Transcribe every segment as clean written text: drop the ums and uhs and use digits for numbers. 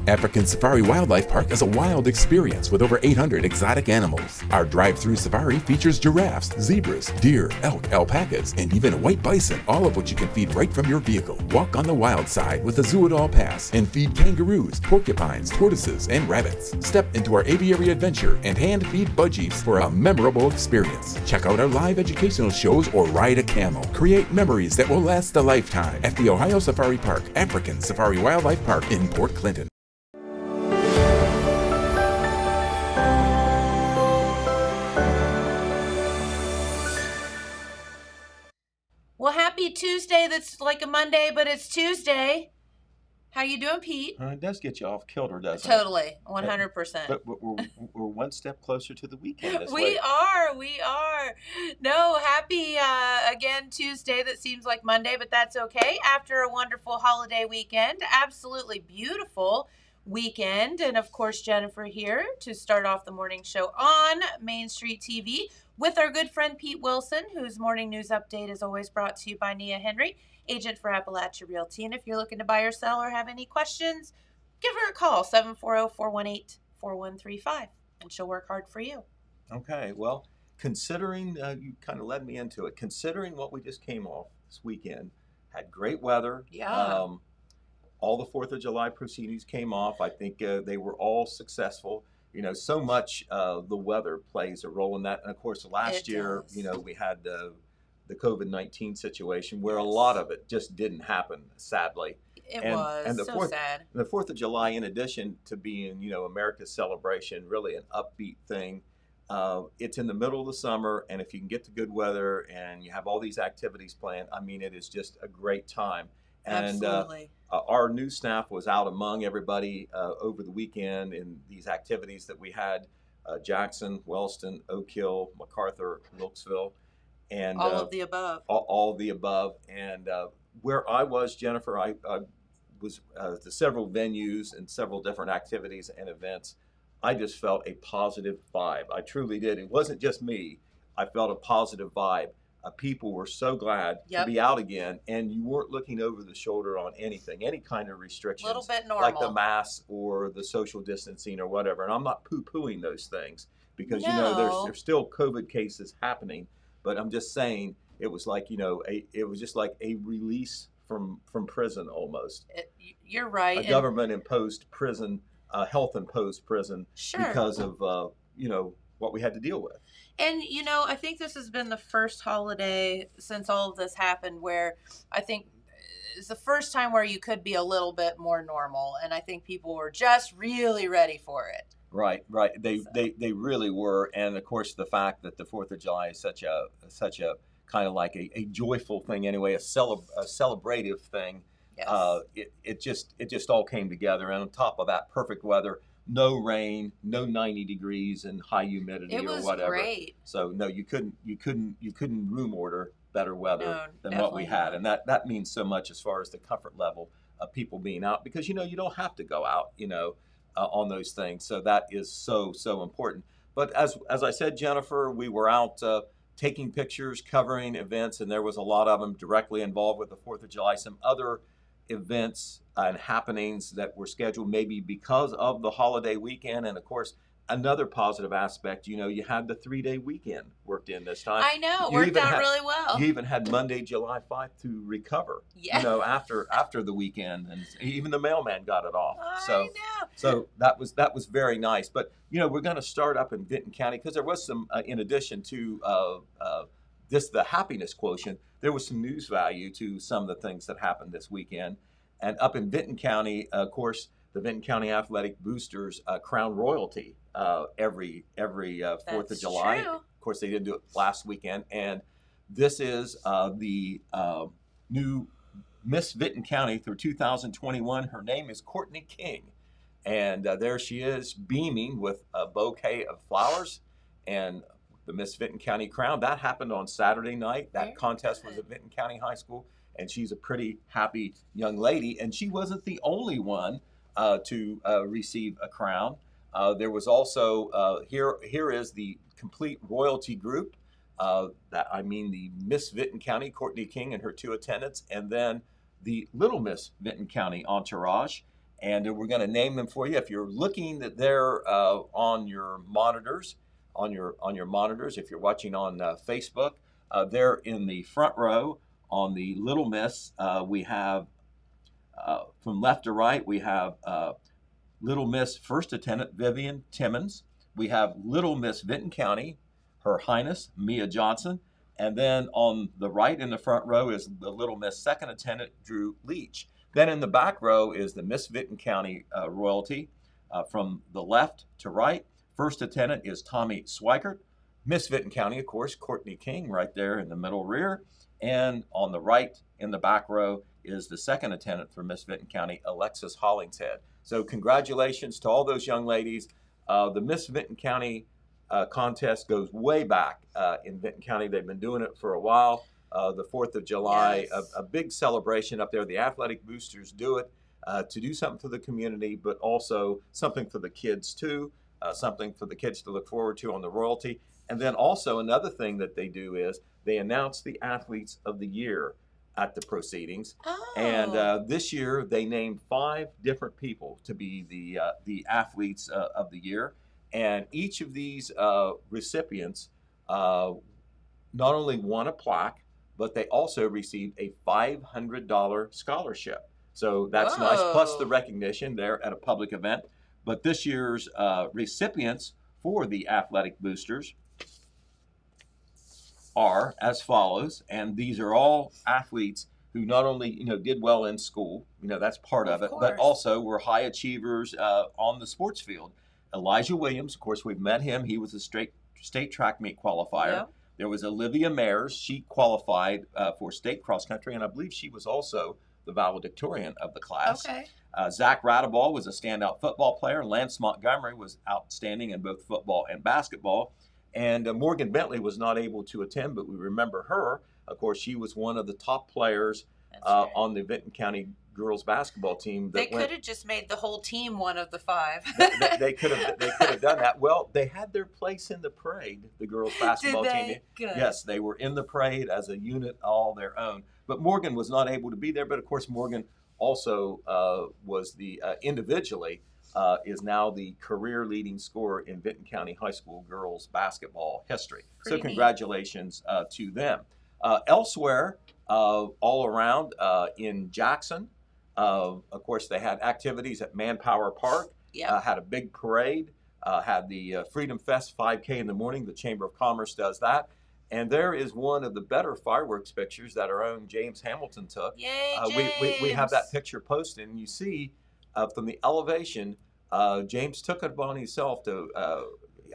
African Safari Wildlife Park is a wild experience with over 800 exotic animals. Our drive-through safari features giraffes, zebras, deer, elk, alpacas, and even a white bison, all of which you can feed right from your vehicle. Walk on the wild side with the Zoo It All Pass and feed kangaroos, porcupines, tortoises, and rabbits. Step into our aviary adventure and hand-feed budgies for a memorable experience. Check out our live educational shows or ride a camel. Create memories that will last a lifetime at the Ohio Safari Park, African Safari Wildlife Park in Port Clinton. Well, happy Tuesday. That's like a Monday, but it's Tuesday. How you doing, Pete? It does get you off kilter, doesn't Totally, 100%. But we're one step closer to the weekend this We week. are. No, happy, again, Tuesday. That seems like Monday, but that's okay. After a wonderful holiday weekend, absolutely beautiful weekend. And of course, Jennifer here to start off the morning show on Main Street TV with our good friend Pete Wilson, whose morning news update is always brought to you by Nia Henry, agent for Appalachia Realty. And if you're looking to buy or sell or have any questions, give her a call, 740-418-4135, and she'll work hard for you. Okay, well, considering, you kind of led me into it, considering what we just came off this weekend, had great weather. Yeah. All the 4th of July proceedings came off. I think they were all successful. You know, so much the weather plays a role in that. And of course, last year, does. you know, we had the COVID-19 situation where a lot of it just didn't happen, sadly. It was so sad. The 4th of July, in addition to being, you know, America's celebration, really an upbeat thing, it's in the middle of the summer, and if you can get the good weather and you have all these activities planned, I mean, it is just a great time. And Absolutely. Our new staff was out among everybody over the weekend in these activities that we had, Jackson, Wellston, Oak Hill, MacArthur, Wilkesville, and all of the above. All of the above. And where I was, Jennifer, I was to several venues and several different activities and events. I just felt a positive vibe. I truly did. It wasn't just me. I felt a positive vibe. People were so glad to be out again, and you weren't looking over the shoulder on anything, any kind of restrictions. A little bit normal. Like the masks or the social distancing or whatever. And I'm not poo-pooing those things because, you know, there's still COVID cases happening. But I'm just saying it was like, you know, it was just like a release from prison almost. You're right. A government-imposed prison, health-imposed prison because of, you know, what we had to deal with. And, you know, I think this has been the first holiday since all of this happened where I think it's the first time where you could be a little bit more normal. And I think people were just really ready for it. Right. They really were. And of course, the fact that the 4th of July is such a kind of like a joyful thing anyway, a celebrative thing. Yes. It just all came together. And on top of that, perfect weather. No rain, no 90 degrees and high humidity or whatever. It was great. So no, you couldn't room order better weather than what we had. Not. And that means so much as far as the comfort level of people being out because, you know, you don't have to go out, you know, on those things. So that is so important. But as I said, Jennifer, we were out taking pictures, covering events, and there was a lot of them directly involved with the 4th of July. Some other events and happenings that were scheduled maybe because of the holiday weekend. And of course, another positive aspect, you know, you had the 3-day weekend worked in this time. I know, worked out really well. You even had Monday, July 5th to recover, you know, after the weekend, and even the mailman got it off. I know. So that was very nice. But, you know, we're going to start up in Vinton County because there was some, in addition to the happiness quotient, there was some news value to some of the things that happened this weekend. And up in Vinton County, of course, the Vinton County Athletic Boosters crown royalty every 4th of July. True. Of course, they didn't do it last weekend. And this is the new Miss Vinton County through 2021. Her name is Courtney King. And there she is beaming with a bouquet of flowers and the Miss Vinton County crown. That happened on Saturday night. That contest was at Vinton County High School, and she's a pretty happy young lady. And she wasn't the only one to receive a crown. There was also, here is the complete royalty group. The Miss Vinton County, Courtney King and her 2 attendants, and then the Little Miss Vinton County entourage. and we're going to name them for you. If you're looking that they're on your monitors, on your monitors, if you're watching on Facebook, they're in the front row on the Little Miss. We have from left to right, we have Little Miss First Attendant Vivian Timmons. We have Little Miss Vinton County, Her Highness Mia Johnson. And then on the right in the front row is the Little Miss Second Attendant Drew Leach. Then in the back row is the Miss Vinton County royalty. From the left to right, First Attendant is Tommy Swikert. Miss Vinton County, of course, Courtney King right there in the middle rear. And on the right in the back row is the Second Attendant for Miss Vinton County, Alexis Hollingshead. So congratulations to all those young ladies. The Miss Vinton County contest goes way back in Vinton County. They've been doing it for a while. The 4th of July, Yes. a big celebration up there. The athletic boosters do it to do something for the community, but also something for the kids too, something for the kids to look forward to on the royalty. And then also another thing that they do is they announce the athletes of the year at the proceedings. Oh. And this year they named 5 different people to be the athletes of the year. And each of these recipients not only won a plaque, but they also received a $500 scholarship. So that's nice, plus the Whoa. recognition there at a public event. But this year's recipients for the athletic boosters are as follows, and these are all athletes who not only did well in school, that's part of it, but course. also were high achievers on the sports field. Elijah Williams, of course, we've met him. He was a state track meet qualifier. Yep. There was Olivia Mayers. She qualified for state cross country, and I believe she was also the valedictorian of the class. Okay. Zach Radeball was a standout football player. Lance Montgomery was outstanding in both football and basketball. And Morgan Bentley was not able to attend, but we remember her. Of course, she was one of the top players That's right. on the Vinton County girls basketball team. They That could have just made the whole team one of the 5. they could have done that. Well, they had their place in the parade, the girls basketball Did team. they? Good. Yes, they were in the parade as a unit all their own. But Morgan was not able to be there. But of course, Morgan also was the individually is now the career leading scorer in Vinton County High School girls basketball history. Pretty So neat. congratulations to them. Elsewhere, all around in Jackson, of course, they had activities at Manpower Park. Yep. Had a big parade. Had the Freedom Fest 5K in the morning. The Chamber of Commerce does that. And there is one of the better fireworks pictures that our own James Hamilton took. Yay, We have that James. picture posted, and you see from the elevation, James took it upon himself to.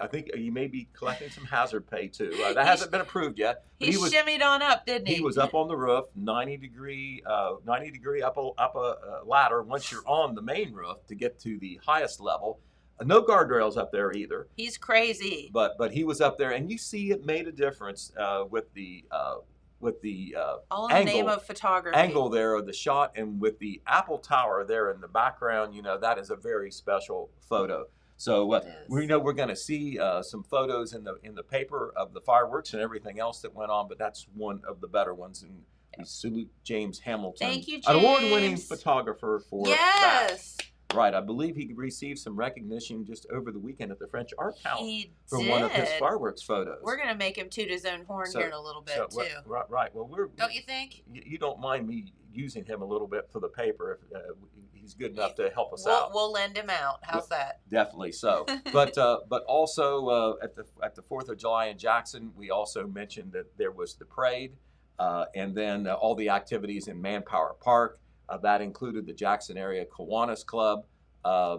I think you may be collecting some hazard pay too. That hasn't been approved yet. But He shimmied on up, didn't he? he was up on the roof, 90 degree up a ladder. Once you're on the main roof to get to the highest level, no guardrails up there either. He's crazy. But he was up there, and you see it made a difference with the All in the name angle- of photography. angle there of the shot, and with the Apple Tower there in the background. That is a very special photo. So It is. we know we're going to see some photos in the paper of the fireworks and everything else that went on, but that's one of the better ones. And we salute James Hamilton, Thank you, an award-winning James. photographer for that. Yes. Right, I believe he received some recognition just over the weekend at the French Art House He for did. one of his fireworks photos. We're going to make him toot his own horn So- here in a little bit, So, too. right. Well, Don't you think? you don't mind me using him a little bit for the paper if he's good enough to help us We'll, out. we'll lend him out. How's that? Definitely so. But also at the 4th of July in Jackson, we also mentioned that there was the parade, and then all the activities in Manpower Park. That included the Jackson Area Kiwanis Club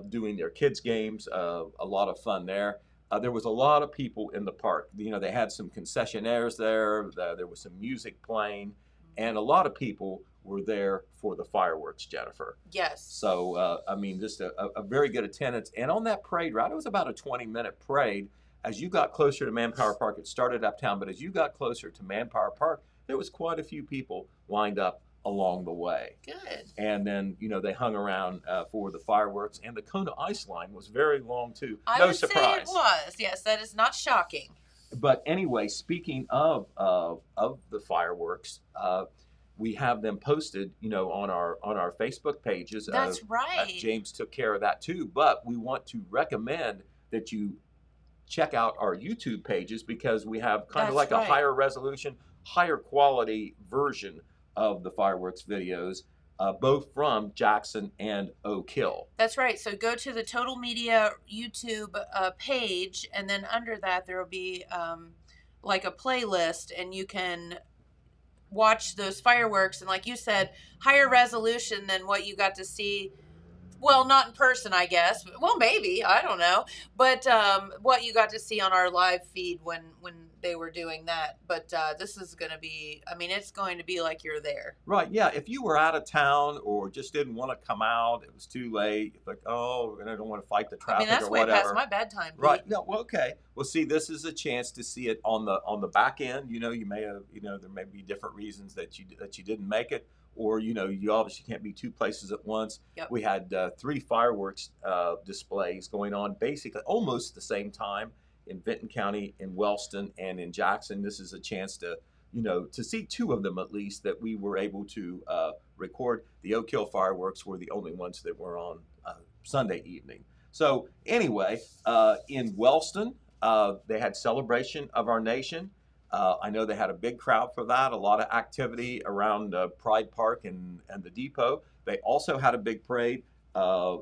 doing their kids games. A lot of fun there. There was a lot of people in the park. They had some concessionaires there. There was some music playing, and a lot of people were there for the fireworks, Jennifer. Yes. So, just a very good attendance. And on that parade route, it was about a 20-minute parade. As you got closer to Manpower Park, it started uptown, but as you got closer to Manpower Park, there was quite a few people lined up along the way. Good. And then, they hung around for the fireworks. And the Kona Ice Line was very long, too. I No would surprise. say it was. Yes, that is not shocking. But anyway, speaking of the fireworks, we have them posted, on our Facebook pages. That's right. James took care of that too. But we want to recommend that you check out our YouTube pages, because we have kind of That's like a right. higher resolution, higher quality version of the fireworks videos, both from Jackson and Oak Hill. That's right. So go to the Total Media YouTube page, and then under that there will be like a playlist, and you can watch those fireworks. And like you said, higher resolution than what you got to see. Well, not in person, I guess. Well, maybe, I don't know. But what you got to see on our live feed when they were doing that. But this is going to be, I mean, it's going to be like you're there. Right, yeah. If you were out of town or just didn't want to come out, it was too late, like, oh, I don't want to fight the I traffic mean, that's or way whatever. past my bedtime. Pete. Right. No. Well, okay. Well, see, this is a chance to see it on the back end. You may have, there may be different reasons that you didn't make it, or you obviously can't be two places at once. Yep. We had 3 fireworks displays going on basically almost the same time in Vinton County, in Wellston, and in Jackson. This is a chance to to see 2 of them at least that we were able to record. The Oak Hill fireworks were the only ones that were on Sunday evening. So anyway, in Wellston, they had Celebration of Our Nation. I know they had a big crowd for that, a lot of activity around Pride Park and the depot. They also had a big parade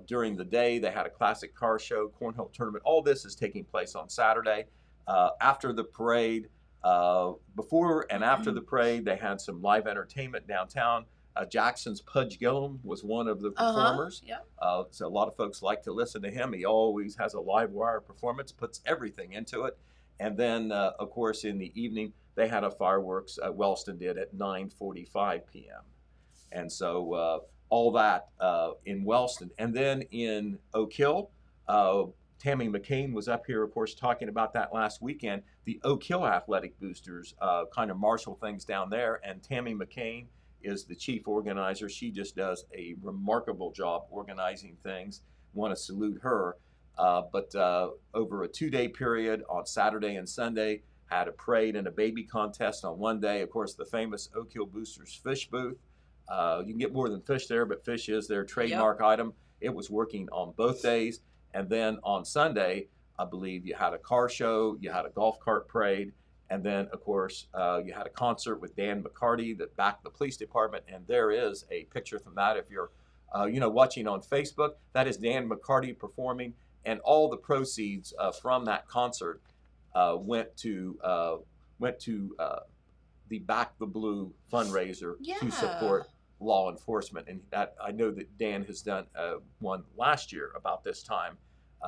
during the day. They had a classic car show, cornhole tournament. All this is taking place on Saturday. After the parade, before and after the parade, they had some live entertainment downtown. Jackson's Pudge Gillum was one of the performers. Yep. So a lot of folks like to listen to him. He always has a live wire performance, puts everything into it. And then, of course, in the evening, they had a fireworks, Wellston did, at 9:45 p.m. And so all that in Wellston. And then in Oak Hill, Tammy McCain was up here, of course, talking about that last weekend. The Oak Hill Athletic Boosters kind of marshal things down there. And Tammy McCain is the chief organizer. She just does a remarkable job organizing things. Want to salute her. But over a 2-day period on Saturday and Sunday, had a parade and a baby contest on one day. Of course, the famous Oak Hill Boosters fish booth. You can get more than fish there, but fish is their trademark item. It was working on both days. And then on Sunday, I believe you had a car show, you had a golf cart parade, and then, of course, you had a concert with Dan McCarty that backed the police department. And there is a picture from that. If you're, watching on Facebook, that is Dan McCarty performing. And all the proceeds from that concert went to the Back the Blue fundraiser to support law enforcement. And that, I know that Dan has done one last year about this time,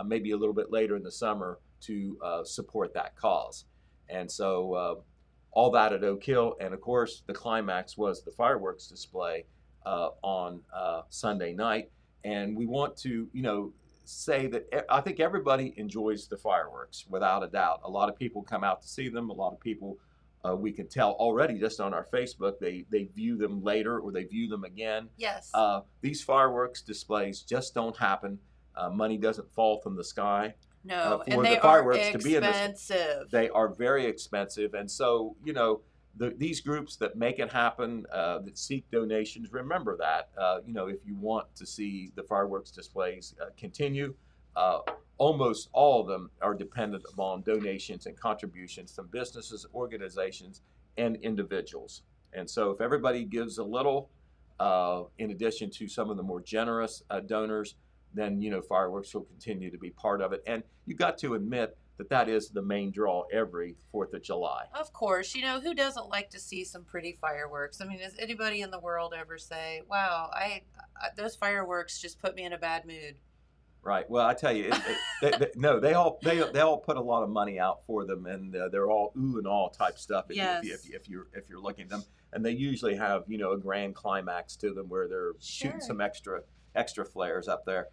maybe a little bit later in the summer, to support that cause. And so all that at Oak Hill. And of course, the climax was the fireworks display on Sunday night. And we want to, say that I think everybody enjoys the fireworks without a doubt. A lot of people come out to see them. A lot of people, we can tell already just on our Facebook, they view them later or they view them again. Yes. These fireworks displays just don't happen. Money doesn't fall from the sky. No, for and they the fireworks are to be in this. expensive. They are very expensive, and so these groups that make it happen, that seek donations, remember that, if you want to see the fireworks displays continue, almost all of them are dependent upon donations and contributions from businesses, organizations, and individuals. And so if everybody gives a little, in addition to some of the more generous donors, then, fireworks will continue to be part of it. And you got to admit that is the main draw every 4th of July. Of course. Who doesn't like to see some pretty fireworks? I mean, does anybody in the world ever say, wow, those fireworks just put me in a bad mood? Right. Well, I tell you, no, they all put a lot of money out for them, and they're all ooh and all type stuff. If you're looking at them, and they usually have a grand climax to them where they're shooting some extra flares up there.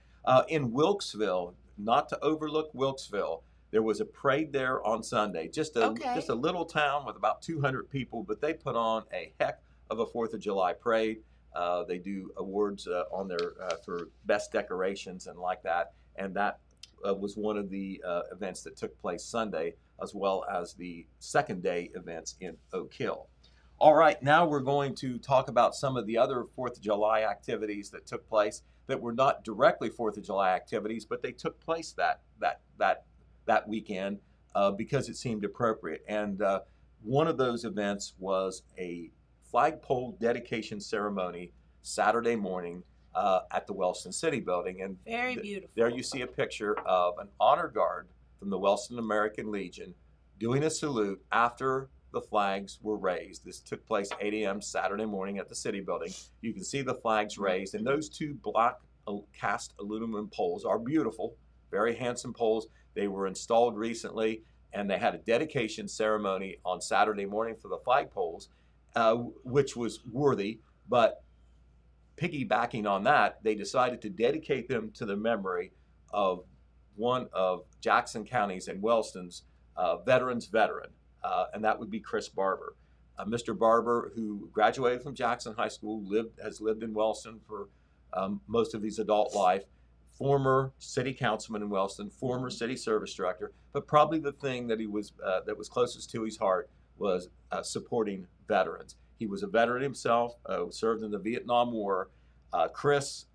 In Wilkesville, not to overlook Wilkesville, there was a parade there on Sunday. Just a little town with about 200 people, but they put on a heck of a 4th of July parade. They do awards on their for best decorations and like that. And that was one of the events that took place Sunday, as well as the second day events in Oak Hill. All right, now we're going to talk about some of the other 4th of July activities that took place that were not directly 4th of July activities, but they took place that weekend because it seemed appropriate. And one of those events was a flagpole dedication ceremony Saturday morning at the Wellston City Building. And Very beautiful. there you see a picture of an honor guard from the Wellston American Legion doing a salute after the flags were raised. This took place 8 a.m. Saturday morning at the City Building. You can see the flags raised, and those two black cast aluminum poles are beautiful, very handsome poles. They were installed recently, and they had a dedication ceremony on Saturday morning for the flagpoles, which was worthy. But piggybacking on that, they decided to dedicate them to the memory of one of Jackson County's and Wellston's veteran, and that would be Chris Barber. Mr. Barber, who graduated from Jackson High School, has lived in Wellston for most of his adult life, former city councilman in Wellston, former city service director, but probably the thing that that was closest to his heart was supporting veterans. He was a veteran himself, served in the Vietnam War. Chris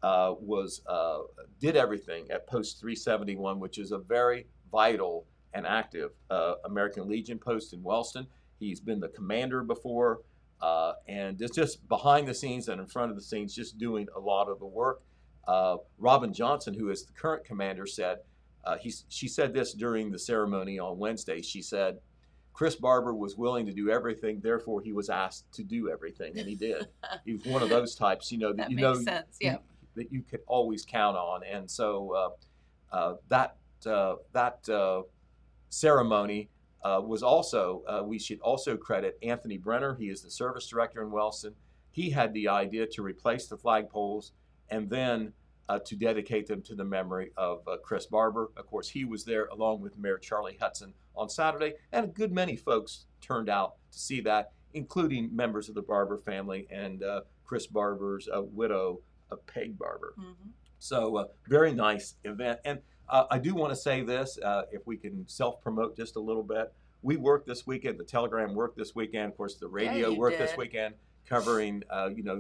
did everything at Post 371, which is a very vital and active American Legion post in Wellston. He's been the commander before, and it's just behind the scenes and in front of the scenes, just doing a lot of the work. Robin Johnson, who is the current commander, said, she said this during the ceremony on Wednesday. She said, Chris Barber was willing to do everything, therefore he was asked to do everything, and he did. He was one of those types, that makes sense. Yeah. that you could always count on. And so that ceremony was also, we should also credit Anthony Brenner. He is the service director in Wellston. He had the idea to replace the flagpoles and then to dedicate them to the memory of Chris Barber. Of course, he was there along with Mayor Charlie Hudson on Saturday, and a good many folks turned out to see that, including members of the Barber family and Chris Barber's widow, Peg Barber. Mm-hmm. So very nice event. And I do want to say this, if we can self-promote just a little bit. We worked this weekend, the Telegram worked this weekend, of course the radio worked this weekend, covering,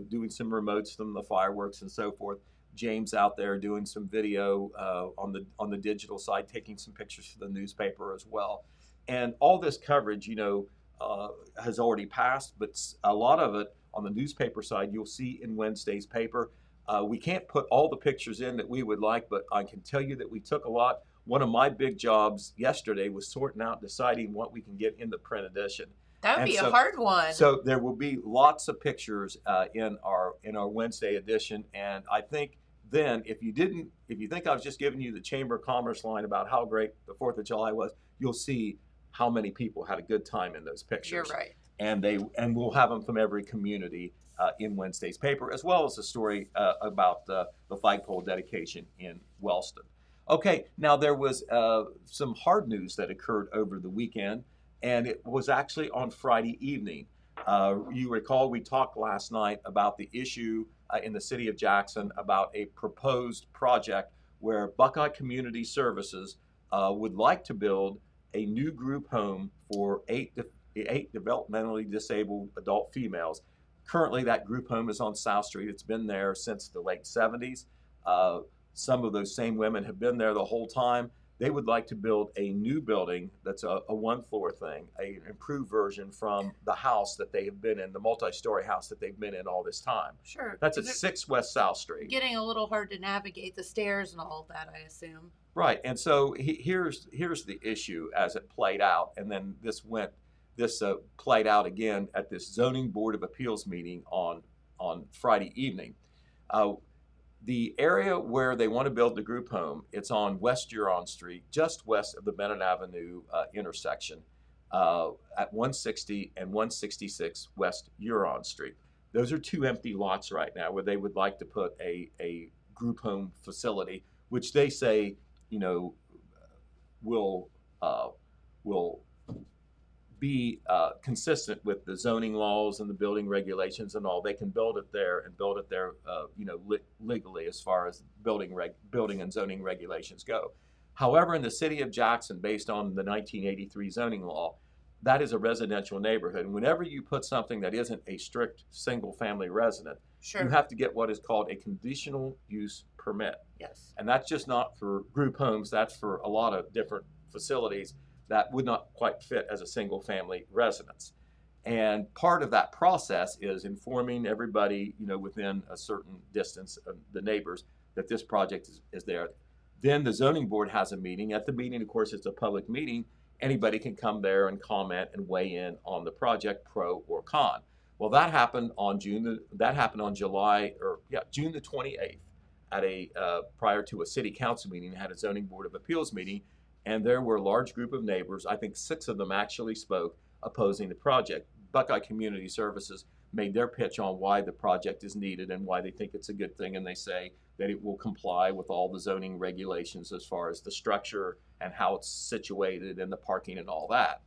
doing some remotes from the fireworks and so forth. James out there doing some video on the digital side, taking some pictures for the newspaper as well. And all this coverage, has already passed, but a lot of it on the newspaper side, you'll see in Wednesday's paper. We can't put all the pictures in that we would like, but I can tell you that we took a lot. One of my big jobs yesterday was sorting out, deciding what we can get in the print edition. That would be a hard one. So there will be lots of pictures in our Wednesday edition, and I think then if you think I was just giving you the Chamber of Commerce line about how great the 4th of July was, you'll see how many people had a good time in those pictures. You're right. And we'll have them from every community in Wednesday's paper, as well as a story about the flagpole dedication in Wellston. Okay, now there was some hard news that occurred over the weekend, and it was actually on Friday evening. You recall we talked last night about the issue in the city of Jackson about a proposed project where Buckeye Community Services would like to build a new group home for eight developmentally disabled adult females. Currently, that group home is on South Street. It's been there since the late 70s. Some of those same women have been there the whole time. They would like to build a new building that's a one-floor thing, an improved version from the house that they have been in, the multi-story house that they've been in all this time. Sure. That's at 6 West South Street. Getting a little hard to navigate the stairs and all of that, I assume. Right. And so here's the issue as it played out, and then this played out again at this Zoning Board of Appeals meeting on Friday evening. The area where they want to build the group home, it's on West Huron Street, just west of the Bennett Avenue intersection at 160 and 166 West Huron Street. Those are 2 empty lots right now where they would like to put a group home facility, which they say, will be consistent with the zoning laws and the building regulations and all. They can build it there and build it there, legally as far as building and zoning regulations go. However, in the city of Jackson, based on the 1983 zoning law, that is a residential neighborhood. And whenever you put something that isn't a strict single-family resident, Sure. you have to get what is called a conditional use permit. Yes. And that's just not for group homes, that's for a lot of different facilities that would not quite fit as a single-family residence. And part of that process is informing everybody, within a certain distance of the neighbors that this project is there. Then the zoning board has a meeting. At the meeting, of course, it's a public meeting. Anybody can come there and comment and weigh in on the project, pro or con. Well, that happened on June the 28th at prior to a city council meeting, had a zoning board of appeals meeting, and there were a large group of neighbors. I think 6 of them actually spoke opposing the project. Buckeye Community Services made their pitch on why the project is needed and why they think it's a good thing, and they say that it will comply with all the zoning regulations as far as the structure and how it's situated and the parking and all that.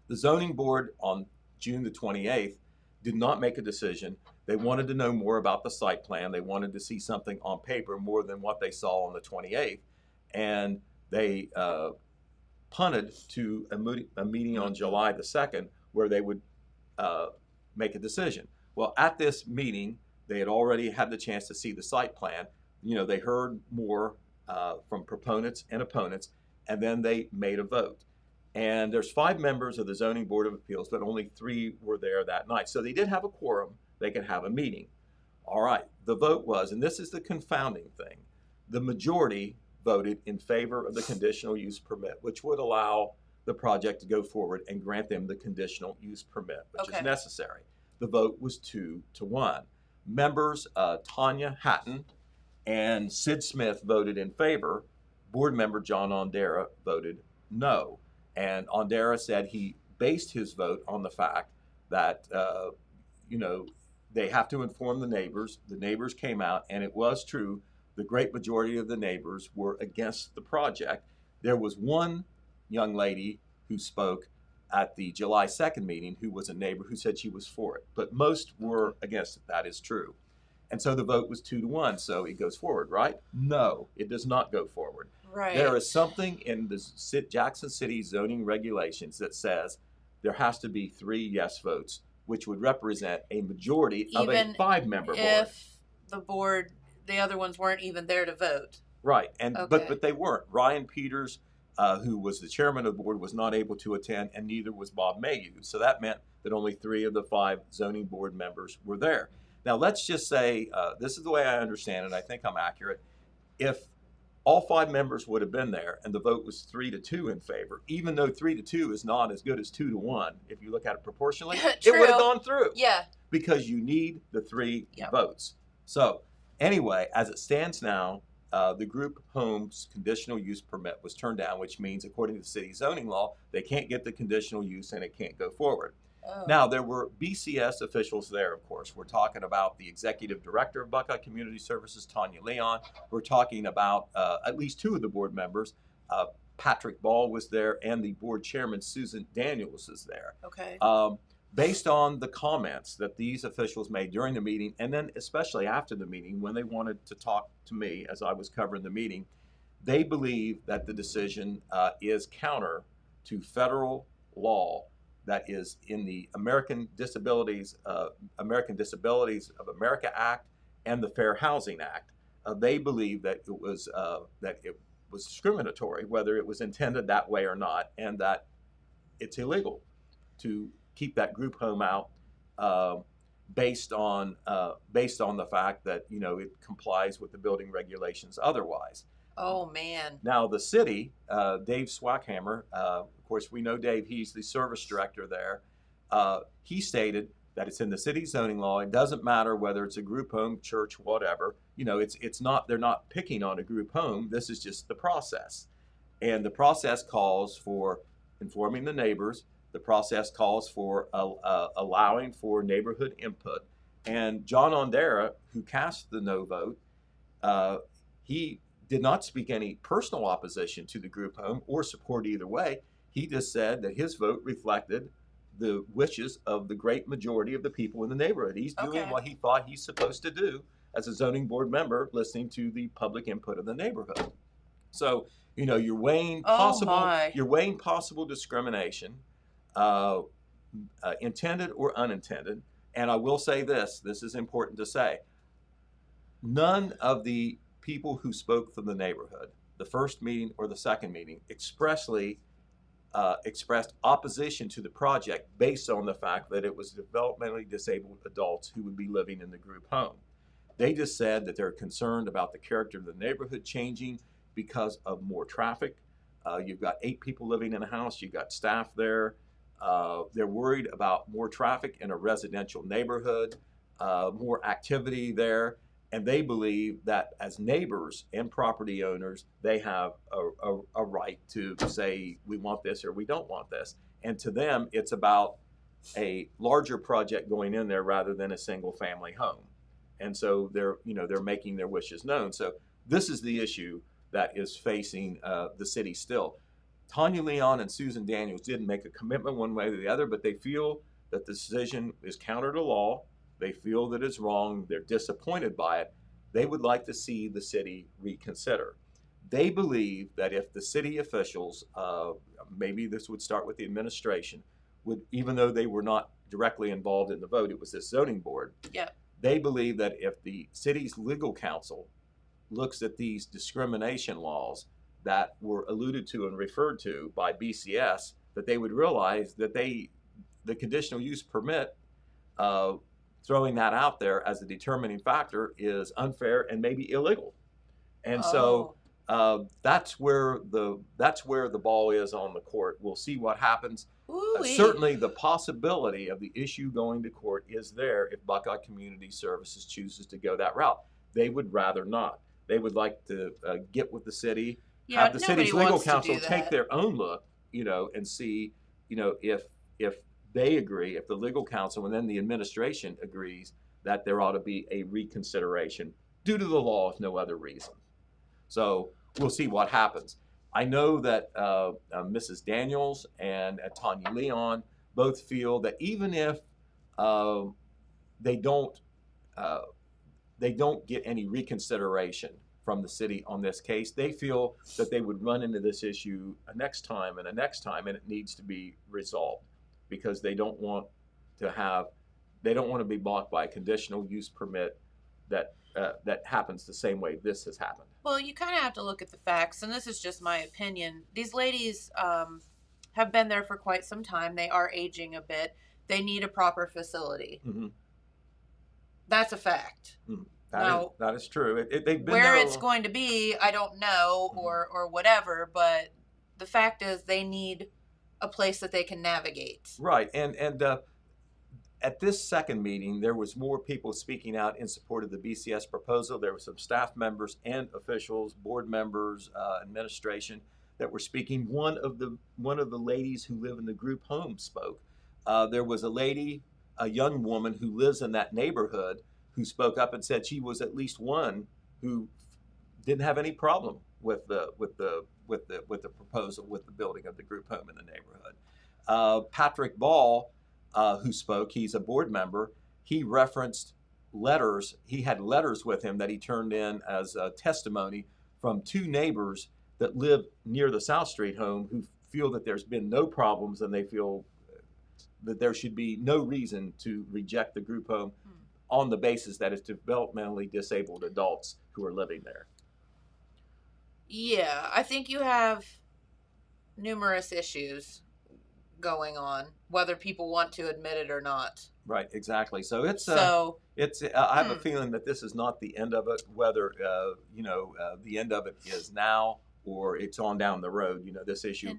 The zoning board on June the 28th did not make a decision. They wanted to know more about the site plan. They wanted to see something on paper more than what they saw on the 28th, and they punted to a meeting on July the 2nd where they would make a decision. Well, at this meeting, they had already had the chance to see the site plan. They heard more from proponents and opponents, and then they made a vote. And there's 5 members of the Zoning Board of Appeals, but only 3 were there that night. So they did have a quorum. They could have a meeting. All right, the vote was, and this is the confounding thing, the majority voted in favor of the conditional use permit, which would allow the project to go forward and grant them the conditional use permit, which is necessary. The vote was 2-1. Members Tanya Hatton and Sid Smith voted in favor. Board member John Ondara voted no. And Ondara said he based his vote on the fact that, they have to inform the neighbors. The neighbors came out, and it was true. The great majority of the neighbors were against the project. There was one young lady who spoke at the July 2nd meeting who was a neighbor who said she was for it, but most were against it. That is true. And so the vote was 2-1, so it goes forward, right? No, it does not go forward. Right. There is something in the Jackson City zoning regulations that says there has to be 3 yes votes, which would represent a majority of a 5-member board. If the other ones weren't even there to vote. Right, and but they weren't. Ryan Peters, who was the chairman of the board, was not able to attend, and neither was Bob Mayhew. So that meant that only 3 of the 5 zoning board members were there. Now, let's just say, this is the way I understand it, I think I'm accurate. If all 5 members would have been there and the vote was 3-2 in favor, even though 3-2 is not as good as 2-1, if you look at it proportionally, it would have gone through. Yeah. Because you need the 3 votes. So anyway, as it stands now, the group homes conditional use permit was turned down, which means according to the city zoning law, they can't get the conditional use and it can't go forward. Oh. Now, there were BCS officials there, of course. We're talking about the executive director of Buckeye Community Services, Tanya Leon. We're talking about at least 2 of the board members. Patrick Ball was there, and the board chairman, Susan Daniels, is there. Okay. Based on the comments that these officials made during the meeting, and then especially after the meeting, when they wanted to talk to me as I was covering the meeting, they believe that the decision is counter to federal law that is in the American Disabilities of America Act and the Fair Housing Act. They believe that it was discriminatory, whether it was intended that way or not, and that it's illegal to keep that group home out based on the fact that it complies with the building regulations otherwise. Oh man! Now the city, Dave Swackhammer, of course we know Dave. He's the service director there. He stated that it's in the city zoning law. It doesn't matter whether it's a group home, church, whatever. It's not. They're not picking on a group home. This is just the process, and the process calls for informing the neighbors. The process calls for allowing for neighborhood input. And John Ondara, who cast the no vote, he did not speak any personal opposition to the group home or support either way. He just said that his vote reflected the wishes of the great majority of the people in the neighborhood. He's doing what he thought he's supposed to do as a zoning board member, listening to the public input of the neighborhood. So, you're weighing possible discrimination intended or unintended. And I will say this is important to say. None of the people who spoke from the neighborhood, the first meeting or the second meeting, expressly expressed opposition to the project based on the fact that it was developmentally disabled adults who would be living in the group home. They just said that they're concerned about the character of the neighborhood changing because of more traffic. You've got 8 people living in a house, you've got staff there. They're worried about more traffic in a residential neighborhood, more activity there. And they believe that as neighbors and property owners, they have a right to say, we want this or we don't want this. And to them, it's about a larger project going in there rather than a single family home. And so they're making their wishes known. So this is the issue that is facing the city still. Tanya Leon and Susan Daniels didn't make a commitment one way or the other, but they feel that the decision is counter to law. They feel that it's wrong. They're disappointed by it. They would like to see the city reconsider. They believe that if the city officials, maybe this would start with the administration, would, even though they were not directly involved in the vote, it was this zoning board. Yep. They believe that if the city's legal counsel looks at these discrimination laws that were alluded to and referred to by BCS, that they would realize that the conditional use permit, throwing that out there as a determining factor is unfair and maybe illegal. And so that's where the ball is on the court. We'll see what happens. Certainly the possibility of the issue going to court is there if Buckeye Community Services chooses to go that route. They would rather not. They would like to get with the city, have the city's legal counsel take their own look, and see, if they agree, if the legal counsel and then the administration agrees that there ought to be a reconsideration due to the law, if no other reason. So we'll see what happens. I know that Mrs. Daniels and Tanya Leon both feel that even if they don't get any reconsideration from the city on this case, they feel that they would run into this issue a next time, and it needs to be resolved, because they don't want to be blocked by a conditional use permit that happens the same way this has happened. Well, you kind of have to look at the facts, and this is just my opinion. These ladies have been there for quite some time. They are aging a bit. They need a proper facility. Mm-hmm. That's a fact. Mm-hmm. That is true. They've been where there it's going to be, I don't know, mm-hmm. or whatever, but the fact is they need a place that they can navigate. Right. And at this second meeting, there was more people speaking out in support of the BCS proposal. There were some staff members and officials, board members, administration that were speaking. One of the ladies who live in the group home spoke. There was a young woman who lives in that neighborhood, who spoke up and said she was at least one who didn't have any problem with the proposal, with the building of the group home in the neighborhood. Patrick Ball, who spoke, he's a board member. He referenced letters. He had letters with him that he turned in as a testimony from 2 neighbors that live near the South Street home, who feel that there's been no problems, and they feel that there should be no reason to reject the group home on the basis that it's developmentally disabled adults who are living there. Yeah, I think you have numerous issues going on, whether people want to admit it or not. Right, exactly. So I have a feeling that this is not the end of it, whether the end of it is now or it's on down the road. This issue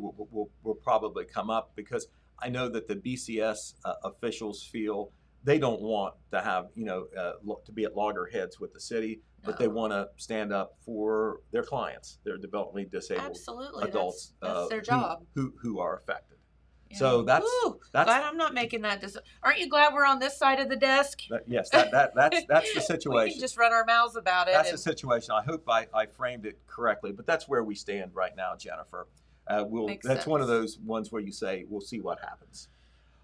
will probably come up, because I know that the BCS officials feel they don't want to have to be at loggerheads with the city, but they want to stand up for their clients, their developmentally disabled adults. That's their job. Who are affected. Yeah. So that's glad I'm not making that. Aren't you glad we're on this side of the desk? Yes, that's the situation. We can just run our mouths about it. That's the situation. I hope I framed it correctly, but that's where we stand right now, Jennifer. That's sense. One of those ones where you say, we'll see what happens.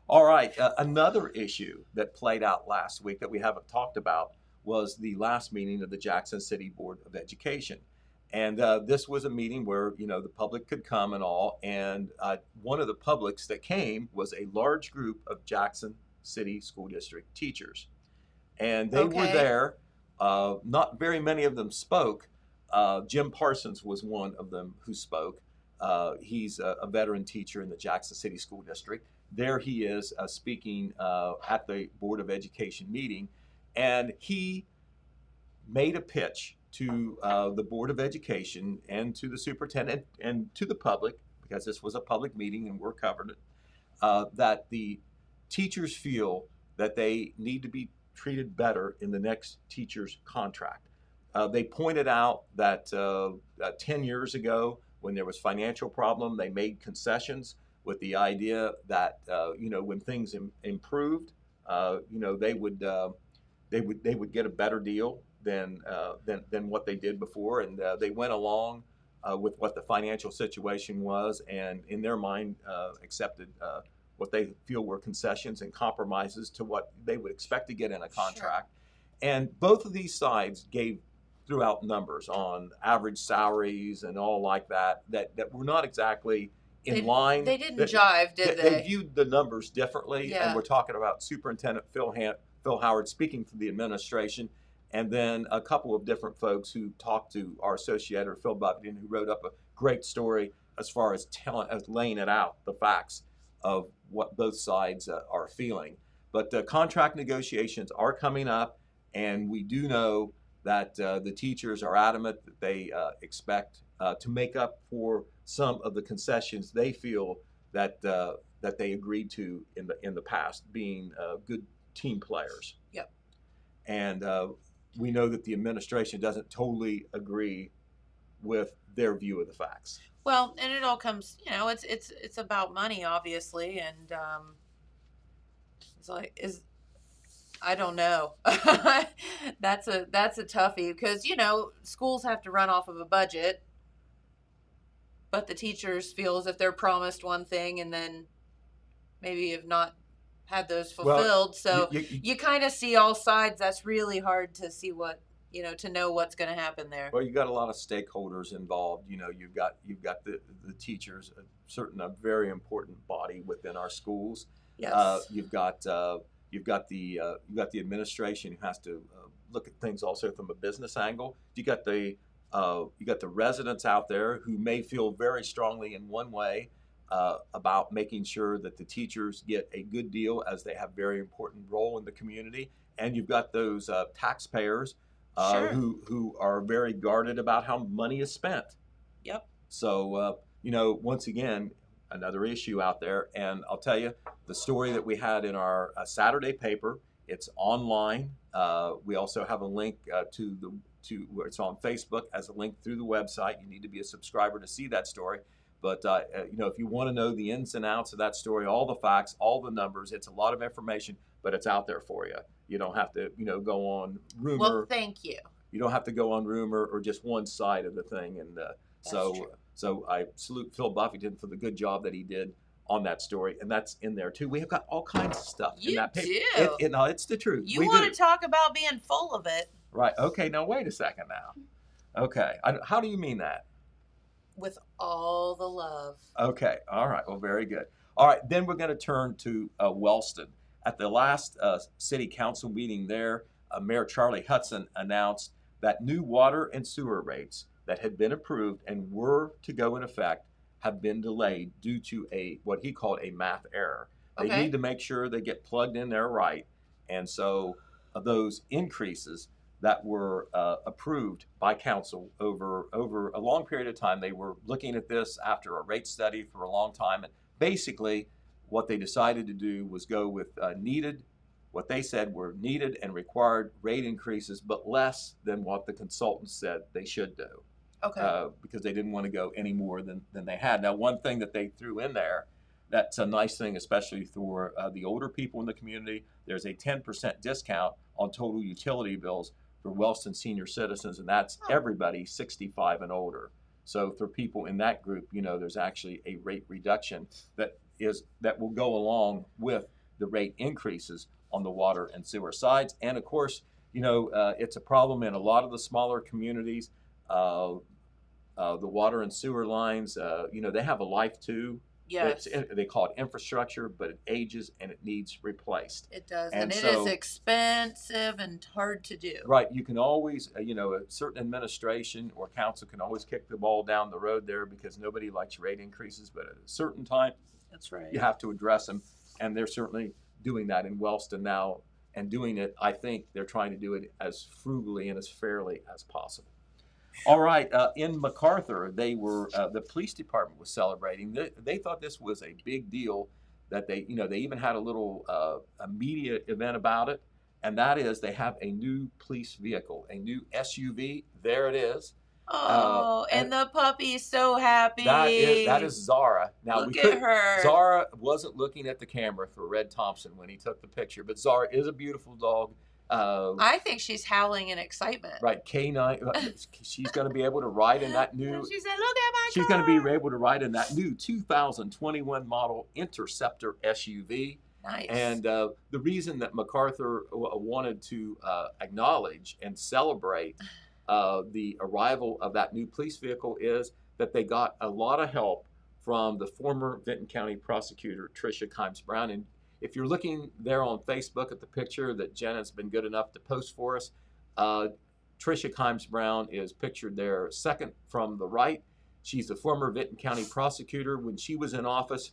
All right, another issue that played out last week that we haven't talked about was the last meeting of the Jackson City Board of Education. And this was a meeting where, you know, the public could come and all. And one of the publics that came was a large group of Jackson City School District teachers. And they were Okay. there. Not very many of them spoke. Jim Parsons was one of them who spoke. He's a veteran teacher in the Jackson City School District. There he is speaking at the Board of Education meeting. And he made a pitch to the Board of Education and to the superintendent and to the public, because this was a public meeting and we're covering it, that the teachers feel that they need to be treated better in the next teacher's contract. They pointed out that 10 years ago, when there was financial problem, they made concessions with the idea that you know, when things improved, you know, they would get a better deal than what they did before, and they went along with what the financial situation was, and in their mind accepted what they feel were concessions and compromises to what they would expect to get in a contract. Sure. And both of these sides threw out numbers on average salaries and all like that were not exactly in line. They didn't jive, did they? They viewed the numbers differently, Yeah. and we're talking about Superintendent Phil Howard speaking for the administration, and then a couple of different folks who talked to our associate editor, Phil Buffington, who wrote up a great story as far as laying it out, the facts of what both sides are feeling. But contract negotiations are coming up, and we do know that the teachers are adamant that they expect to make up for some of the concessions they feel that they agreed to in the past, being good team players. Yep. And we know that the administration doesn't totally agree with their view of the facts. Well, and it all comes, you know, it's about money, obviously, and it's like I don't know. That's a toughie, because, you know, schools have to run off of a budget, but the teachers feel as if they're promised one thing and then maybe have not had those fulfilled. Well, so you kind of see all sides. That's really hard to see what, you know, to know what's going to happen there. Well, you got a lot of stakeholders involved. You know, you've got the teachers, a very important body within our schools. Yes. You've got the administration who has to look at things also from a business angle. You got the residents out there who may feel very strongly in one way about making sure that the teachers get a good deal, as they have a very important role in the community. And you've got those taxpayers Sure. who are very guarded about how money is spent. Yep. So, you know, once again, another issue out there. And I'll tell you, the story that we had in our Saturday paper, it's online. We also have a link to where it's on Facebook as a link through the website. You need to be a subscriber to see that story. But, you know, if you want to know the ins and outs of that story, all the facts, all the numbers, it's a lot of information, but it's out there for you. You don't have to, you know, go on rumor. Well, thank you. You don't have to go on rumor or just one side of the thing. And so I salute Phil Buffington for the good job that he did on that story. And that's in there, too. We have got all kinds of stuff in that paper. You do. No, it's the truth. You want to talk about being full of it. Right. Okay. Now, wait a second now. Okay. How do you mean that? With all the love. Okay. All right. Well, very good. All right. Then we're going to turn to Wellston. At the last city council meeting there, Mayor Charlie Hudson announced that new water and sewer rates that had been approved and were to go in effect have been delayed due to what he called a math error. They need to make sure they get plugged in there right. And so those increases that were approved by council over a long period of time, they were looking at this after a rate study for a long time. And basically, what they decided to do was go with what they said were needed and required rate increases, but less than what the consultants said they should do. Okay. Because they didn't want to go any more than they had. Now, one thing that they threw in there, that's a nice thing, especially for the older people in the community, there's a 10% discount on total utility bills for Wellston senior citizens, and that's everybody 65 and older. So for people in that group, you know, there's actually a rate reduction that will go along with the rate increases on the water and sewer sides. And of course, you know, it's a problem in a lot of the smaller communities. the water and sewer lines, they have a life too. Yes. They call it infrastructure, but it ages and it needs replaced. It does. And And it so- is expensive and hard to do. Right. You can always, a certain administration or council can always kick the ball down the road there because nobody likes rate increases. But at a certain time, That's right. you have to address them. And they're certainly doing that in Wellston now. And doing it, I think they're trying to do it as frugally and as fairly as possible. All right. In MacArthur, the police department was celebrating. They thought this was a big deal that they even had a little a media event about it. And that is they have a new police vehicle, a new SUV. There it is. Oh, and the puppy's so happy. That is Zara. Now Look at her. Zara wasn't looking at the camera for Red Thompson when he took the picture, but Zara is a beautiful dog. I think she's howling in excitement. Right, K9. She's going to be able to ride in that new. She said, "Look at my She's car." going to be able to ride in that new 2021 model Interceptor SUV. Nice. And the reason that MacArthur wanted to acknowledge and celebrate the arrival of that new police vehicle is that they got a lot of help from the former Vinton County prosecutor, Tricia Kimes Brown. And if you're looking there on Facebook at the picture that Jenna's been good enough to post for us, Tricia Kimes Brown is pictured there second from the right. She's the former Vinton County prosecutor. When she was in office,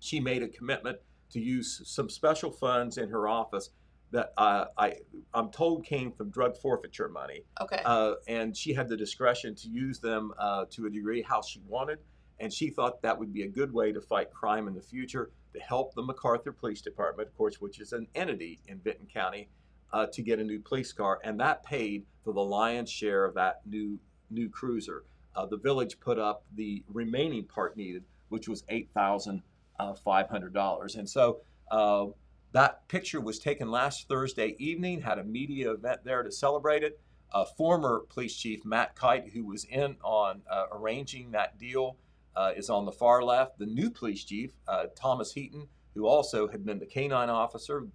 she made a commitment to use some special funds in her office that I'm told came from drug forfeiture money. Okay. And she had the discretion to use them to a degree how she wanted. And she thought that would be a good way to fight crime in the future, to help the MacArthur Police Department, of course, which is an entity in Vinton County, to get a new police car. And that paid for the lion's share of that new cruiser. The village put up the remaining part needed, which was $8,500. And so that picture was taken last Thursday evening, had a media event there to celebrate it. Former police chief Matt Kite, who was in on arranging that deal, is on the far left. The new police chief, Thomas Heaton, who also had been the K9 officer,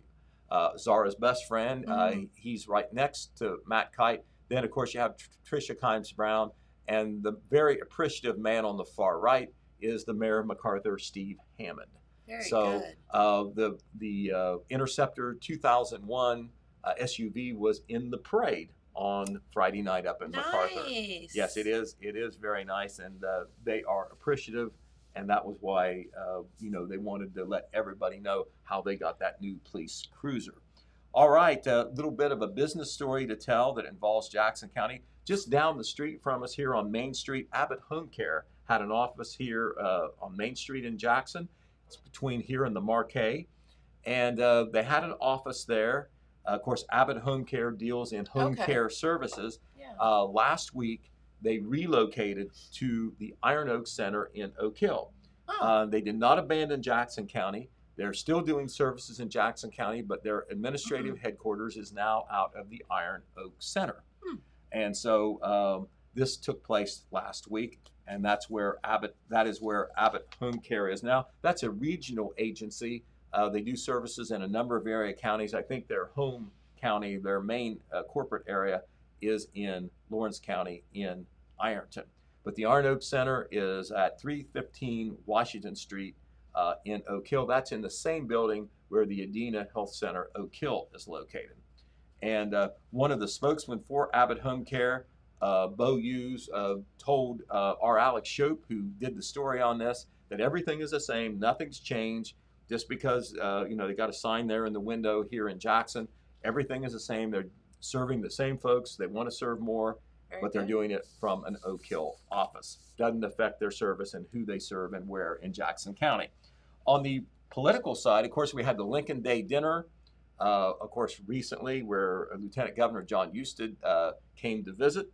Zara's best friend, he's right next to Matt Kite. Then, of course, you have Tricia Kimes Brown, and the very appreciative man on the far right is the mayor of MacArthur, Steve Hammond. Very So good. the Interceptor 2001 SUV was in the parade on Friday night up in MacArthur. Nice. Yes, it is. It is very nice, and they are appreciative, and that was why they wanted to let everybody know how they got that new police cruiser. All right, a little bit of a business story to tell that involves Jackson County. Just down the street from us here on Main Street, Abbott Home Care had an office here on Main Street in Jackson. It's between here and the Marquee, and they had an office there. Of course, Abbott Home Care deals in home care services. Yeah. Last week, they relocated to the Iron Oak Center in Oak Hill. Oh. They did not abandon Jackson County. They're still doing services in Jackson County, but their administrative headquarters is now out of the Iron Oak Center. And so this took place last week, and that is where Abbott Home Care is now. That's a regional agency. They do services in a number of area counties. I think their home county, their main corporate area, is in Lawrence County in Ironton. But the Iron Oak Center is at 315 Washington Street in Oak Hill. That's in the same building where the Adena Health Center Oak Hill is located. And one of the spokesmen for Abbott Home Care, Bo Hughes, told our Alex Shope, who did the story on this, that everything is the same, nothing's changed. Just because they got a sign there in the window here in Jackson, everything is the same. They're serving the same folks. They want to serve more, but they're doing it from an Oak Hill office. Doesn't affect their service and who they serve and where in Jackson County. On the political side, of course, we had the Lincoln Day dinner, of course, recently, where Lieutenant Governor John Husted came to visit.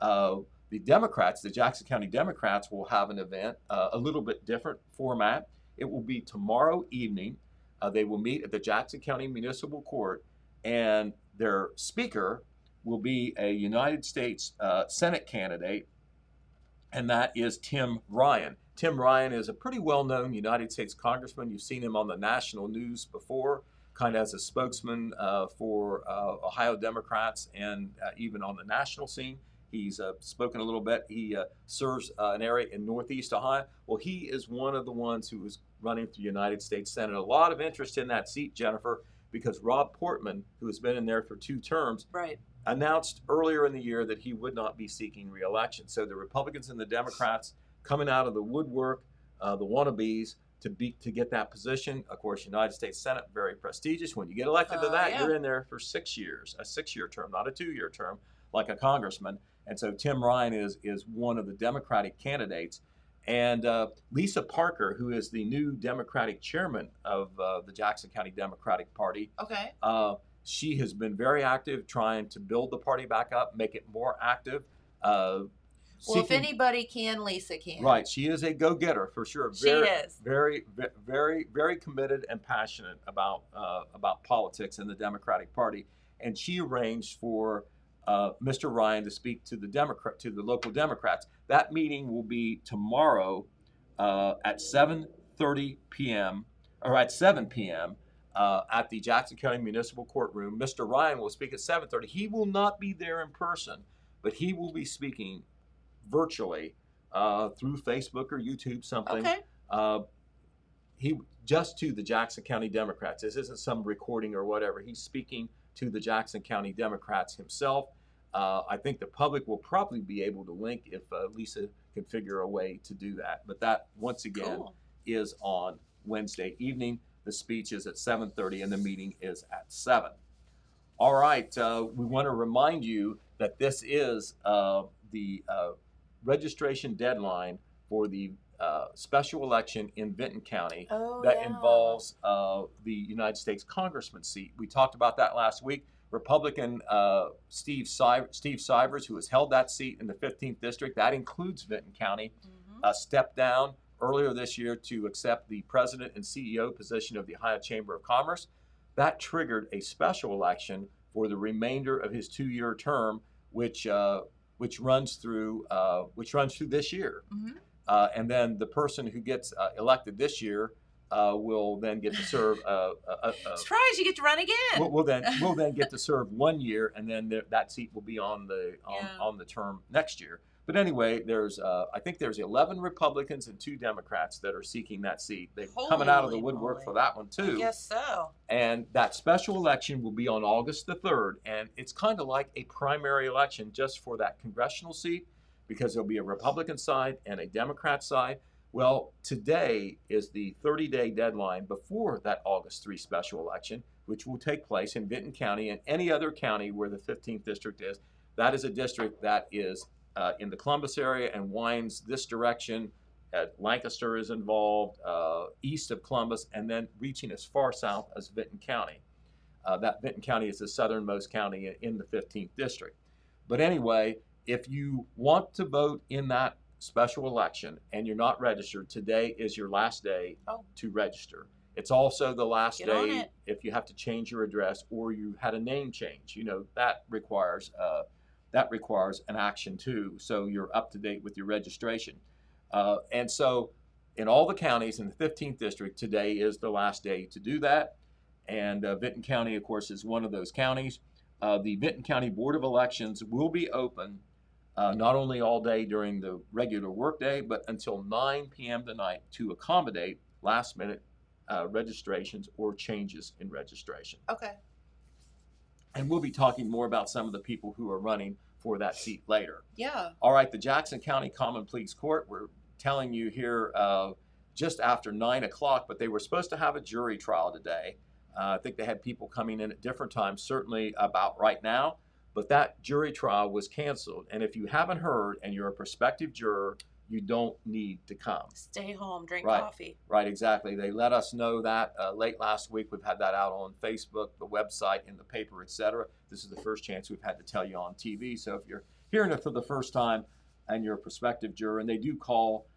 The Democrats, the Jackson County Democrats, will have an event, a little bit different format. It will be tomorrow evening. They will meet at the Jackson County Municipal Court, and their speaker will be a United States Senate candidate, and that is Tim Ryan. Tim Ryan is a pretty well-known United States congressman. You've seen him on the national news before, kind of as a spokesman for Ohio Democrats and even on the national scene. He's spoken a little bit. He serves an area in Northeast Ohio. Well, he is one of the ones who is running for the United States Senate. A lot of interest in that seat, Jennifer, because Rob Portman, who has been in there for 2 terms, Right. announced earlier in the year that he would not be seeking re-election. So the Republicans and the Democrats coming out of the woodwork, the wannabes, to get that position. Of course, United States Senate, very prestigious. When you get elected to that, Yeah. you're in there for 6 years, a 6-year term, not a 2-year term, like a congressman. And so Tim Ryan is one of the Democratic candidates. And Lisa Parker, who is the new Democratic chairman of the Jackson County Democratic Party, Okay. she has been very active trying to build the party back up, make it more active. Well, if anybody can, Lisa can. Right, she is a go-getter for sure. She is. Very, very, very committed and passionate about politics in the Democratic Party, and she arranged for Mr. Ryan to speak to the local Democrats. That meeting will be tomorrow at 7:30 p.m. or at 7 p.m. At the Jackson County Municipal Courtroom. Mr. Ryan will speak at 7:30. He will not be there in person, but he will be speaking virtually through Facebook or YouTube, something. Okay. He just to the Jackson County Democrats. This isn't some recording or whatever. He's speaking to the Jackson County Democrats himself. I think the public will probably be able to link if Lisa can figure a way to do that. But that, once again, Cool. is on Wednesday evening. The speech is at 7:30 and the meeting is at 7. All right. We want to remind you that this is the registration deadline for the special election in Vinton County that involves the United States Congressman seat. We talked about that last week. Republican Steve Sivers, who has held that seat in the 15th District, that includes Vinton County, stepped down earlier this year to accept the president and CEO position of the Ohio Chamber of Commerce. That triggered a special election for the remainder of his 2-year term, which runs through this year. And then the person who gets elected this year will then get to serve. Surprise! You get to run again. We'll then get to serve 1 year, and then that seat will be on the term next year. But anyway, I think there's 11 Republicans and 2 Democrats that are seeking that seat. They're coming out of the woodwork for that one too. I guess so. And that special election will be on August the 3rd, and it's kind of like a primary election just for that congressional seat, because there'll be a Republican side and a Democrat side. Well, today is the 30-day deadline before that August 3 special election, which will take place in Vinton County and any other county where the 15th district is. That is a district that is in the Columbus area and winds this direction. Lancaster is involved, east of Columbus, and then reaching as far south as Vinton County. That Vinton County is the southernmost county in the 15th district. But anyway, if you want to vote in that special election and you're not registered, today is your last day to register. It's also the last day if you have to change your address or you had a name change. You know, that requires an action too, so you're up to date with your registration. And so in all the counties in the 15th district, today is the last day to do that. And Vinton County, of course, is one of those counties. The Vinton County Board of Elections will be open not only all day during the regular workday, but until 9 p.m. tonight to accommodate last-minute registrations or changes in registration. Okay. And we'll be talking more about some of the people who are running for that seat later. Yeah. All right, the Jackson County Common Pleas Court, we're telling you here just after 9 o'clock, but they were supposed to have a jury trial today. I think they had people coming in at different times, certainly about right now, but that jury trial was canceled. And if you haven't heard and you're a prospective juror, you don't need to come. Stay home, drink Right. coffee. Right, exactly. They let us know that late last week. We've had that out on Facebook, the website, in the paper, etc. This is the first chance we've had to tell you on TV. So if you're hearing it for the first time and you're a prospective juror, and they do call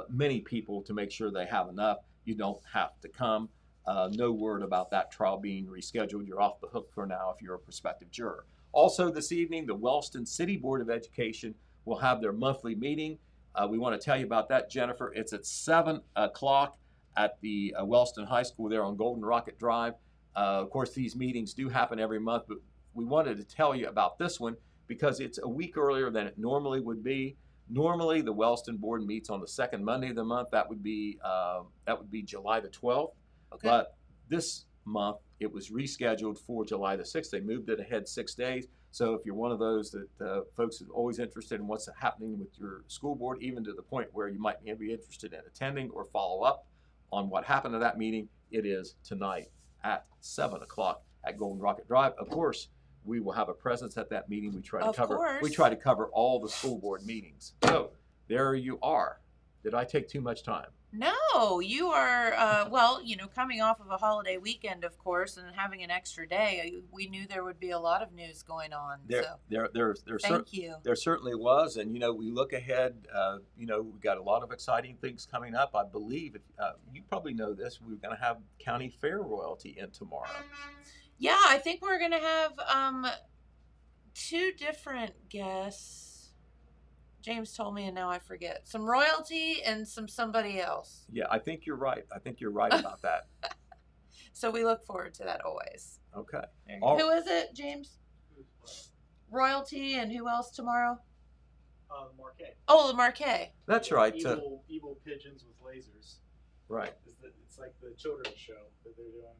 many people to make sure they have enough, you don't have to come. No word about that trial being rescheduled. You're off the hook for now if you're a prospective juror. Also this evening, the Wellston City Board of Education will have their monthly meeting. We want to tell you about that, Jennifer. It's at 7 o'clock at the Wellston High School there on Golden Rocket Drive. Of course, these meetings do happen every month, but we wanted to tell you about this one because it's a week earlier than it normally would be. Normally, the Wellston Board meets on the second Monday of the month. That would be July the 12th. Okay. But this month, it was rescheduled for July the 6th. They moved it ahead 6 days. So if you're one of those that folks are always interested in what's happening with your school board, even to the point where you might be interested in attending or follow up on what happened to that meeting, it is tonight at 7 o'clock at Golden Rocket Drive. Of course, we will have a presence at that meeting. We try to cover all the school board meetings. So there you are. Did I take too much time? No, you are, coming off of a holiday weekend, of course, and having an extra day. We knew there would be a lot of news going on. Thank you. There certainly was. And, we look ahead, we've got a lot of exciting things coming up. I believe, you probably know this, we're going to have county fair royalty in tomorrow. Yeah, I think we're going to have 2 different guests. James told me, and now I forget. Some royalty and somebody else. Yeah, I think you're right. About that. So we look forward to that always. Okay. Who is it, James? Royalty and who else tomorrow? Marquet. Oh, the Marquet. That's right. Evil pigeons with lasers. Right. It's like the children's show that they're doing,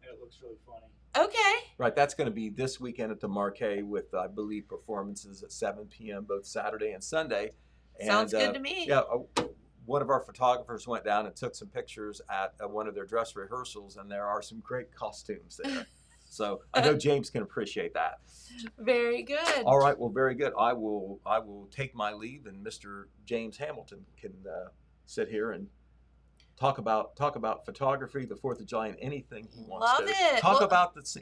and it looks really funny. Okay. Right, that's going to be this weekend at the Marquet with, I believe, performances at 7 p.m. both Saturday and Sunday. Sounds good to me. Yeah, one of our photographers went down and took some pictures at one of their dress rehearsals, and there are some great costumes there. So I know James can appreciate that. Very good. All right, well, very good. I will take my leave, and Mr. James Hamilton can sit here and talk about photography, the 4th of July, and anything he wants Love to. it.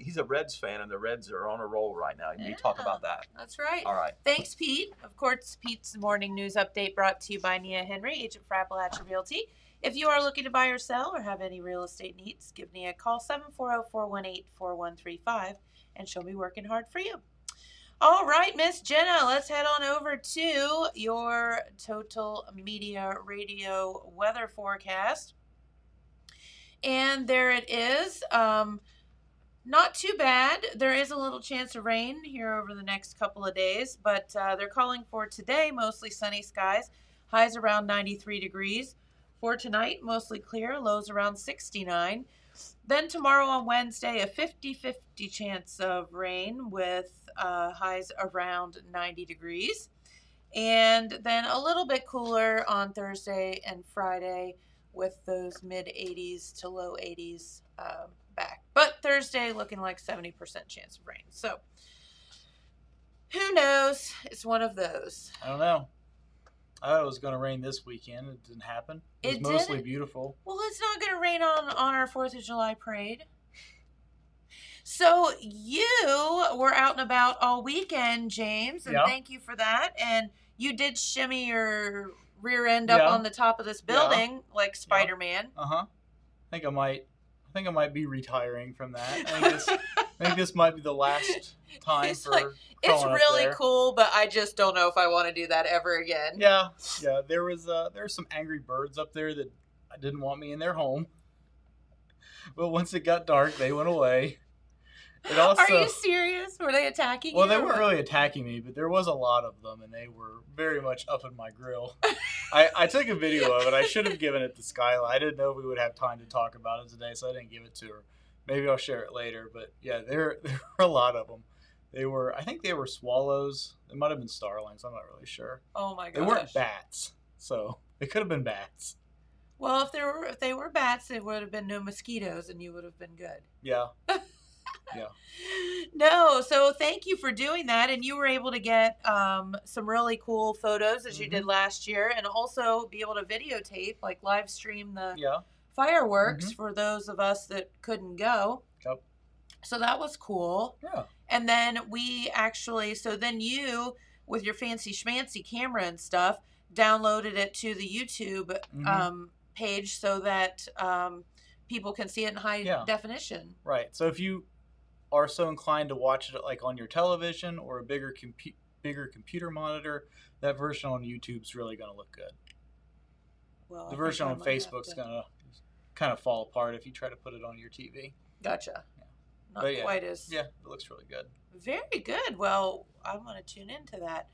He's a Reds fan, and the Reds are on a roll right now. You talk about that. That's right. All right. Thanks, Pete. Of course, Pete's morning news update brought to you by Nia Henry, agent for Appalachia Realty. If you are looking to buy or sell or have any real estate needs, give Nia a call, 740-418-4135, and she'll be working hard for you. All right, Miss Jenna, let's head on over to your Total Media Radio weather forecast. And there it is. Not too bad. There is a little chance of rain here over the next couple of days, but they're calling for today mostly sunny skies, highs around 93 degrees. For tonight, mostly clear, lows around 69. Then tomorrow on Wednesday, a 50-50 chance of rain with highs around 90 degrees. And then a little bit cooler on Thursday and Friday with those mid-80s to low 80s back. But Thursday looking like 70% chance of rain. So who knows? It's one of those. I don't know. I thought it was going to rain this weekend. It didn't happen. It was mostly beautiful. Well, it's not going to rain on our 4th of July parade. So you were out and about all weekend, James, and thank you for that. And you did shimmy your rear end up on the top of this building like Spider-Man. I think I might be retiring from that. I think this might be the last time it's really cool, but I just don't know if I want to do that ever again. Yeah. There were some angry birds up there that didn't want me in their home. But once it got dark, they went away. Are you serious? Were they attacking you? Well, they weren't really attacking me, but there was a lot of them, and they were very much up in my grill. I took a video of it. I should have given it to Skyla. I didn't know we would have time to talk about it today, so I didn't give it to her. Maybe I'll share it later. But yeah, there were a lot of them. I think they were swallows. They might have been starlings. I'm not really sure. Oh my gosh. They weren't bats, so they could have been bats. Well, if they were bats, there would have been no mosquitoes, and you would have been good. Yeah. Yeah. No, so thank you for doing that, and you were able to get some really cool photos as you did last year, and also be able to videotape, like live stream the fireworks for those of us that couldn't go. Yep. So that was cool. Yeah. And then then you, with your fancy schmancy camera and stuff, downloaded it to the YouTube page so that people can see it in high definition. Right. So if you are so inclined to watch it like on your television or a bigger computer monitor, that version on YouTube's really going to look good. Well, the version on Facebook's going to kind of fall apart if you try to put it on your TV. Gotcha. not But yeah. quite as Yeah, it looks really good. very good. Well, I want to tune into that.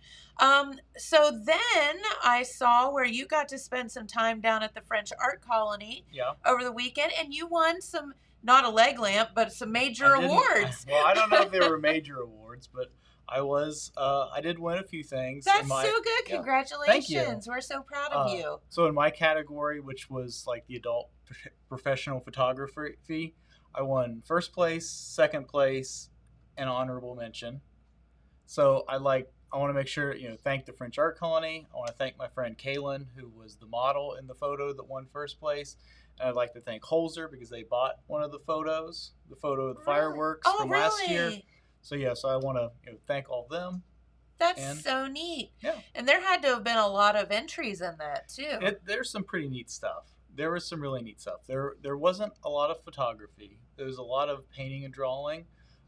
So then I saw where you got to spend some time down at the French Art Colony Yeah. over the weekend, and you won some, not a leg lamp, but some major I didn't- awards. Well, I don't know if they were major awards, but I did win a few things. That's in my, so good. yeah. Congratulations. We're so proud of you. So in my category, which was like the adult professional photography, I won first place, second place, and honorable mention. So I want to make sure, thank the French Art Colony. I want to thank my friend Kaylin, who was the model in the photo that won first place. And I'd like to thank Holzer because they bought one of the photos, the photo of the fireworks from last year. So so I want to thank all of them. That's so neat. Yeah. And there had to have been a lot of entries in that too. There's some pretty neat stuff. There was some really neat stuff. There wasn't a lot of photography. There was a lot of painting and drawing.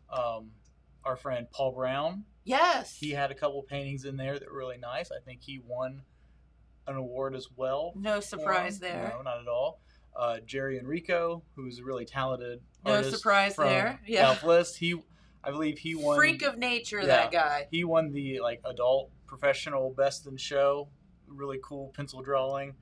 Our friend Paul Brown, Yes. he had a couple paintings in there that were really nice. I think he won an award as well. No surprise for 'em. there. No, not at all. Jerry Enrico, who's a really talented No artist surprise from there. Yeah. Southwest. I believe he won. Freak of nature, Yeah. that guy. He won the adult professional best in show. Really cool pencil drawing.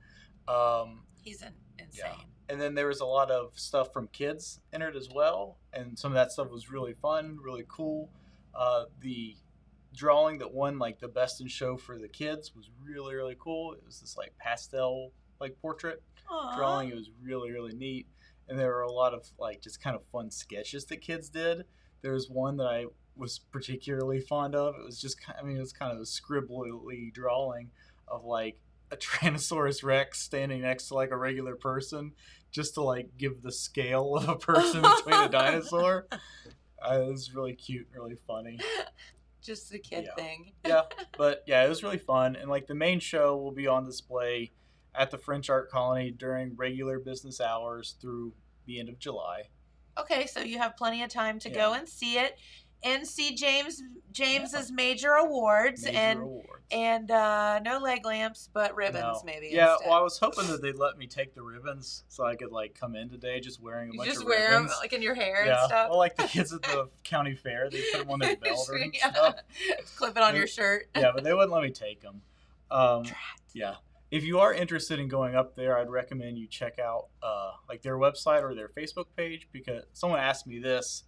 He's insane. And then there was a lot of stuff from kids entered as well, and some of that stuff was really fun, really cool. The drawing that won the best in show for the kids was really, really cool. It was this pastel portrait Aw. drawing. It was really, really neat. And there were a lot of just kind of fun sketches that kids did. There was one that I was particularly fond of. It was just, it was kind of a scribbly drawing of a Tyrannosaurus Rex standing next to a regular person, just to give the scale of a person between a dinosaur. It was really cute, really funny. Just a kid thing. Yeah, but it was really fun. And the main show will be on display at the French Art Colony during regular business hours through the end of July. Okay, so you have plenty of time to go and see it and see James's major awards and no leg lamps, but ribbons maybe. Yeah, instead. well, I was hoping that they'd let me take the ribbons so I could come in today just wearing a bunch just of wear ribbons. them in your hair Yeah, and stuff. well, the kids at the county fair, they put them on their belt and stuff. Clip it on your shirt. Yeah, but they wouldn't let me take them. Yeah. If you are interested in going up there, I'd recommend you check out their website or their Facebook page, because someone asked me this: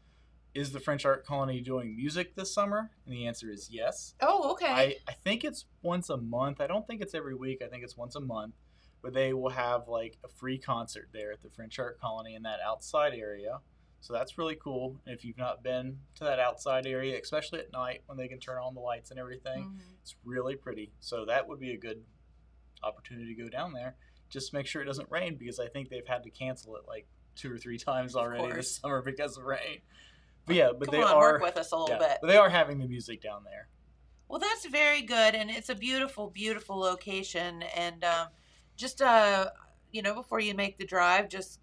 is the French Art Colony doing music this summer? And the answer is yes. Oh, okay. I think it's once a month. I don't think it's every week. I think it's once a month. But they will have a free concert there at the French Art Colony in that outside area. So that's really cool. And if you've not been to that outside area, especially at night when they can turn on the lights and everything, it's really pretty. So that would be a good opportunity to go down there. Just make sure it doesn't rain, because I think they've had to cancel it 2 or 3 times already this summer because of rain. But Come they on, are work with us a little bit. But they are having the music down there. Well, that's very good, and it's a beautiful, beautiful location. And just before you make the drive, just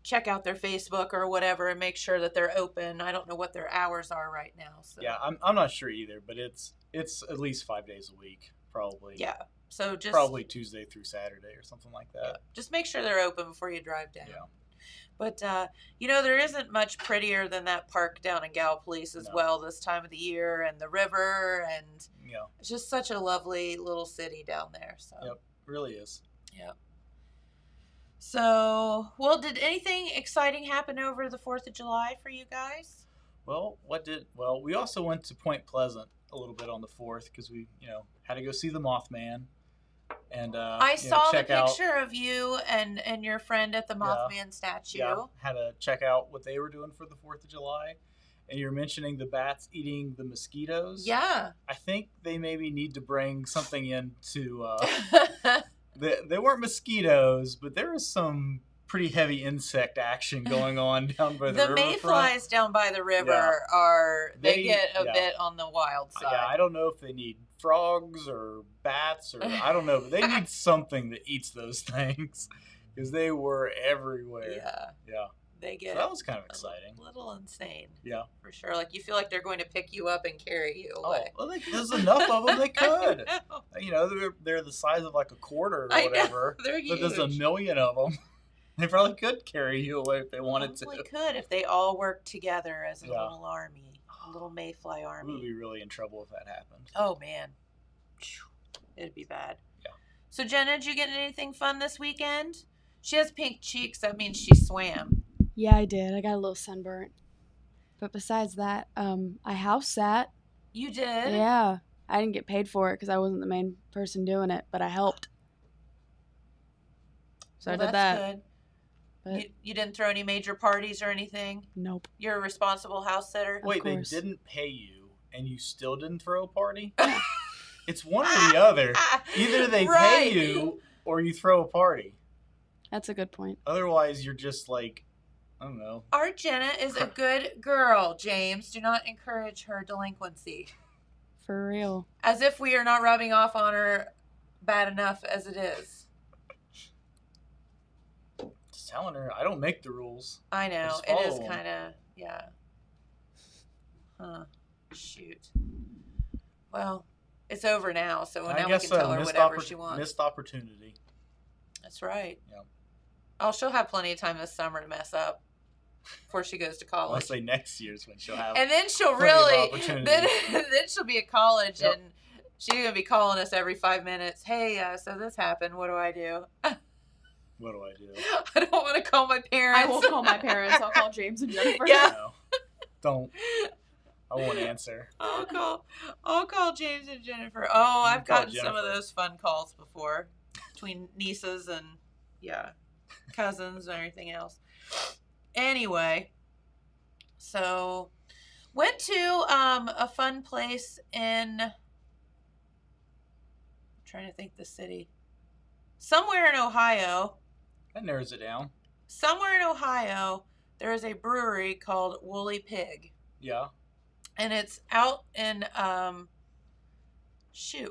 check out their Facebook or whatever and make sure that they're open. I don't know what their hours are right now. So. Yeah, I'm not sure either, but it's at least 5 days a week, probably. Yeah. So just probably Tuesday through Saturday or something like that. Yeah, just make sure they're open before you drive down. Yeah. But there isn't much prettier than that park down in Gallipolis as well this time of the year, and the river, and it's just such a lovely little city down there. So Yep, really is. Yeah. So, did anything exciting happen over the 4th of July for you guys? Well, we also went to Point Pleasant a little bit on the 4th because we, had to go see the Mothman. And I saw the check out, picture of you and your friend at the Mothman statue. Yeah, had to check out what they were doing for the 4th of July. And you're mentioning the bats eating the mosquitoes. Yeah. I think they maybe need to bring something in to... they weren't mosquitoes, but there was some pretty heavy insect action going on down by the river. The mayflies down by the river they get a bit on the wild side. Yeah, I don't know if they need frogs or bats or I don't know, but they need something that eats those things because they were everywhere. Yeah. They get so that was kind of exciting. A little insane. Yeah. For sure. You feel like they're going to pick you up and carry you away. Oh, well, there's enough of them they could. They're the size of a quarter or whatever. They're huge. But there's a million of them. They probably could carry you away if they wanted to. Probably could if they all worked together as a Yeah. little army, a little mayfly We would army. be really in trouble if that happened. Oh man, it'd be bad. Yeah. So Jenna, did you get anything fun this weekend? She has pink cheeks. That means she swam. Yeah, I did. I got a little sunburnt. But besides that, I house sat. You did? Yeah. I didn't get paid for it because I wasn't the main person doing it, but I helped. So Well, I did that's that. good. But You didn't throw any major parties or anything? nope. You're a responsible house sitter? Wait, they course. didn't pay you and you still didn't throw a party? It's one or the other. Either they Right. pay you or you throw a party. That's a good point. Otherwise, you're just like, I don't know. Our Jenna is a good girl, James. Do not encourage her delinquency. For real. As if we are not rubbing off on her bad enough as it is. Just telling her, I don't make the rules. I know. Just It is follow 'em. kind of, yeah. Huh. Shoot. Well, it's over now, so I now we guess can tell her whatever she wants. missed opportunity. That's right. Yeah. Oh, she'll have plenty of time this summer to mess up before she goes to I'll college. say next year's when she'll have. And then she'll plenty of really, opportunity. then she'll be at college Yep. and she's going to be calling us every 5 minutes. Hey, so this happened. What do I do? What do I do? I don't want to call my parents. I will call my parents. I'll call James and Jennifer. Yeah. No. Don't. I won't answer. I'll call James and Jennifer. Oh, I've call gotten some of Jennifer. those fun calls before between nieces and cousins and everything else. Anyway, so went to a fun place in, I'm trying to think the city. Somewhere in Ohio. That narrows it down. Somewhere in Ohio, there is a brewery called Woolly Pig. Yeah. And it's out in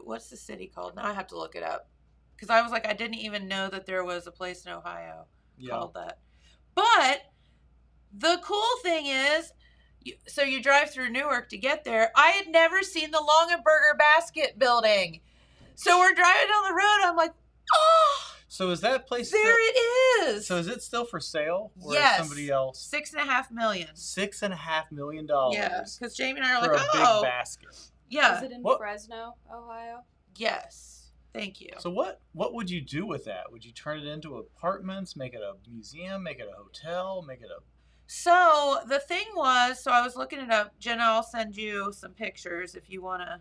what's the city called? Now I have to look it up. Because I was like, I didn't even know that there was a place in Ohio Yeah. called that. But the cool thing is, so you drive through Newark to get there. I had never seen the Longaberger Basket building. So we're driving down the road. I'm like, oh, So is that place there it is. So is it still for sale? Or Yes. is somebody else? $6.5 million. $6.5 million. Yeah. Because Jamie and I are For like, a oh. big basket. Yeah. Is it in What? Fresno, Ohio? Yes. Thank you. So what would you do with that? Would you turn it into apartments, make it a museum, make it a hotel, make it a... So the thing was, I was looking it up. Jenna, I'll send you some pictures if you want to.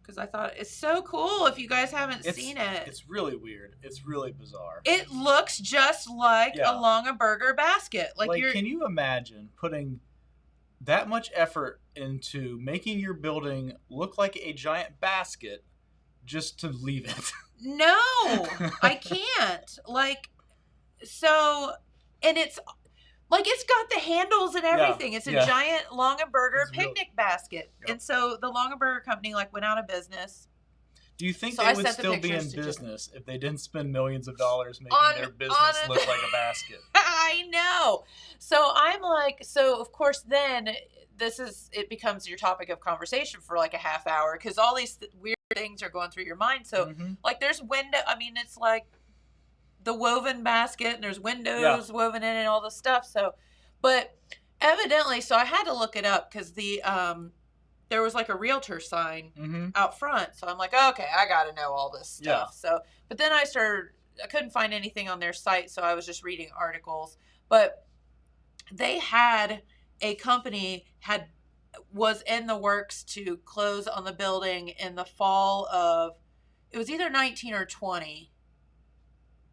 Because I thought it's so cool if you guys haven't seen it. It's really weird. It's really bizarre. It looks just like Yeah. a Longaberger basket. Like you're, can you imagine putting that much effort into making your building look like a giant basket just to leave it? no, I can't. Like, so, and it's like it's got the handles and everything. It's a yeah. giant Longaberger It's real- picnic basket. Yep. And so the Longaberger company went out of business. Do you think So they I would sent the still be in pictures to Jen. business if they didn't spend millions of dollars making On- their business on- look like a basket? I know. So I'm like, so of course then it becomes your topic of conversation for like a half hour because all these weird things are going through your mind. So Mhm. like there's it's like the woven basket and there's windows woven in and all this stuff. So, but evidently, so I had to look it up because there was like a realtor sign Mhm. out front. So I'm like, okay, I got to know all this stuff. Yeah. So, but then I couldn't find anything on their site. So I was just reading articles, but they had a company was in the works to close on the building in the fall of, it was either 19 or 20.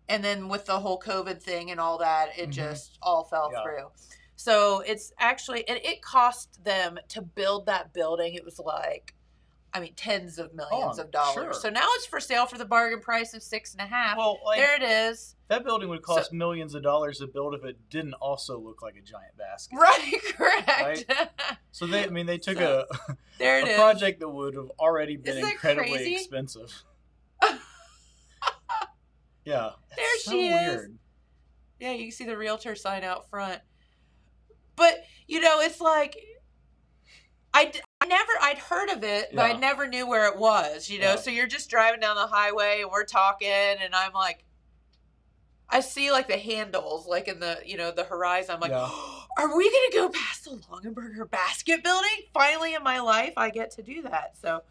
And then with the whole COVID thing and all that, it Mhm. just all fell Yeah. through. So it's actually, it cost them to build that building. It was like, tens of millions Oh, of dollars. sure. So now it's for sale for the bargain price of $6.5. Well, there it is. that building would cost millions of dollars to build if it didn't also look like a giant basket. Right, correct. So they took So, there it a is. project that would have already been Isn't that incredibly crazy? expensive. Yeah. There it's so she is. weird. Yeah, you can see the realtor sign out front. But, it's like, I'd heard of it, but Yeah. I never knew where it was, Yeah. So you're just driving down the highway and we're talking and I'm like, I see like the handles, like in the, the horizon. I'm like, Yeah. are we going to go past the Longaberger Basket Building? Finally in my life, I get to do that. So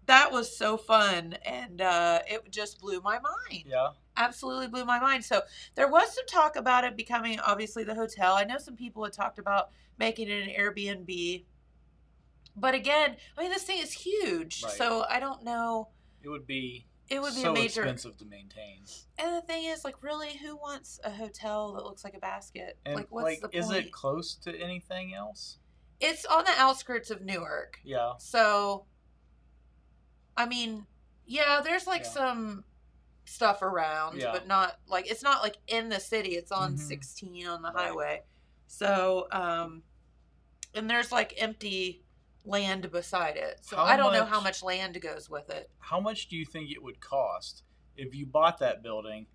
that was so fun. And it just blew my mind. Yeah. Absolutely blew my mind. So there was some talk about it becoming obviously the hotel. I know some people had talked about making it an Airbnb. But again, I mean, this thing is huge. Right. So I don't know. It would be so a major expensive to maintain. And the thing is, like, really, who wants a hotel that looks like a basket? And like, what's the point? is it close to anything else? It's on the outskirts of Newark. Yeah. So, I mean, yeah, there's like some stuff around, but not like, it's not like in the city. It's on 16 on the highway. So, and there's like empty land beside it. So I don't know how much land goes with it. How much do you think it would cost if you bought that building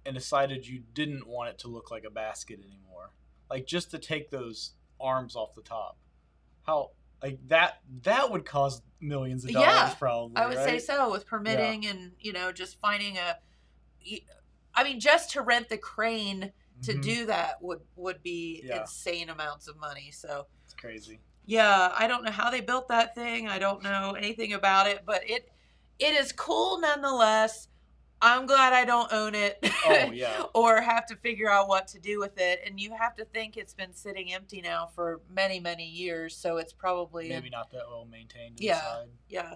and decided you didn't want it to look like a basket anymore? Like, just to take those arms off the top. How, like, that would cost millions of dollars probably, I would say so, with permitting and, just finding just to rent the crane to do that would be insane amounts of money. So it's crazy. Yeah, I don't know how they built that thing. I don't know anything about it, but it is cool nonetheless. I'm glad I don't own it. Oh, yeah. Or have to figure out what to do with it. And you have to think it's been sitting empty now for many, many years, so it's probably maybe not that well maintained inside. Yeah.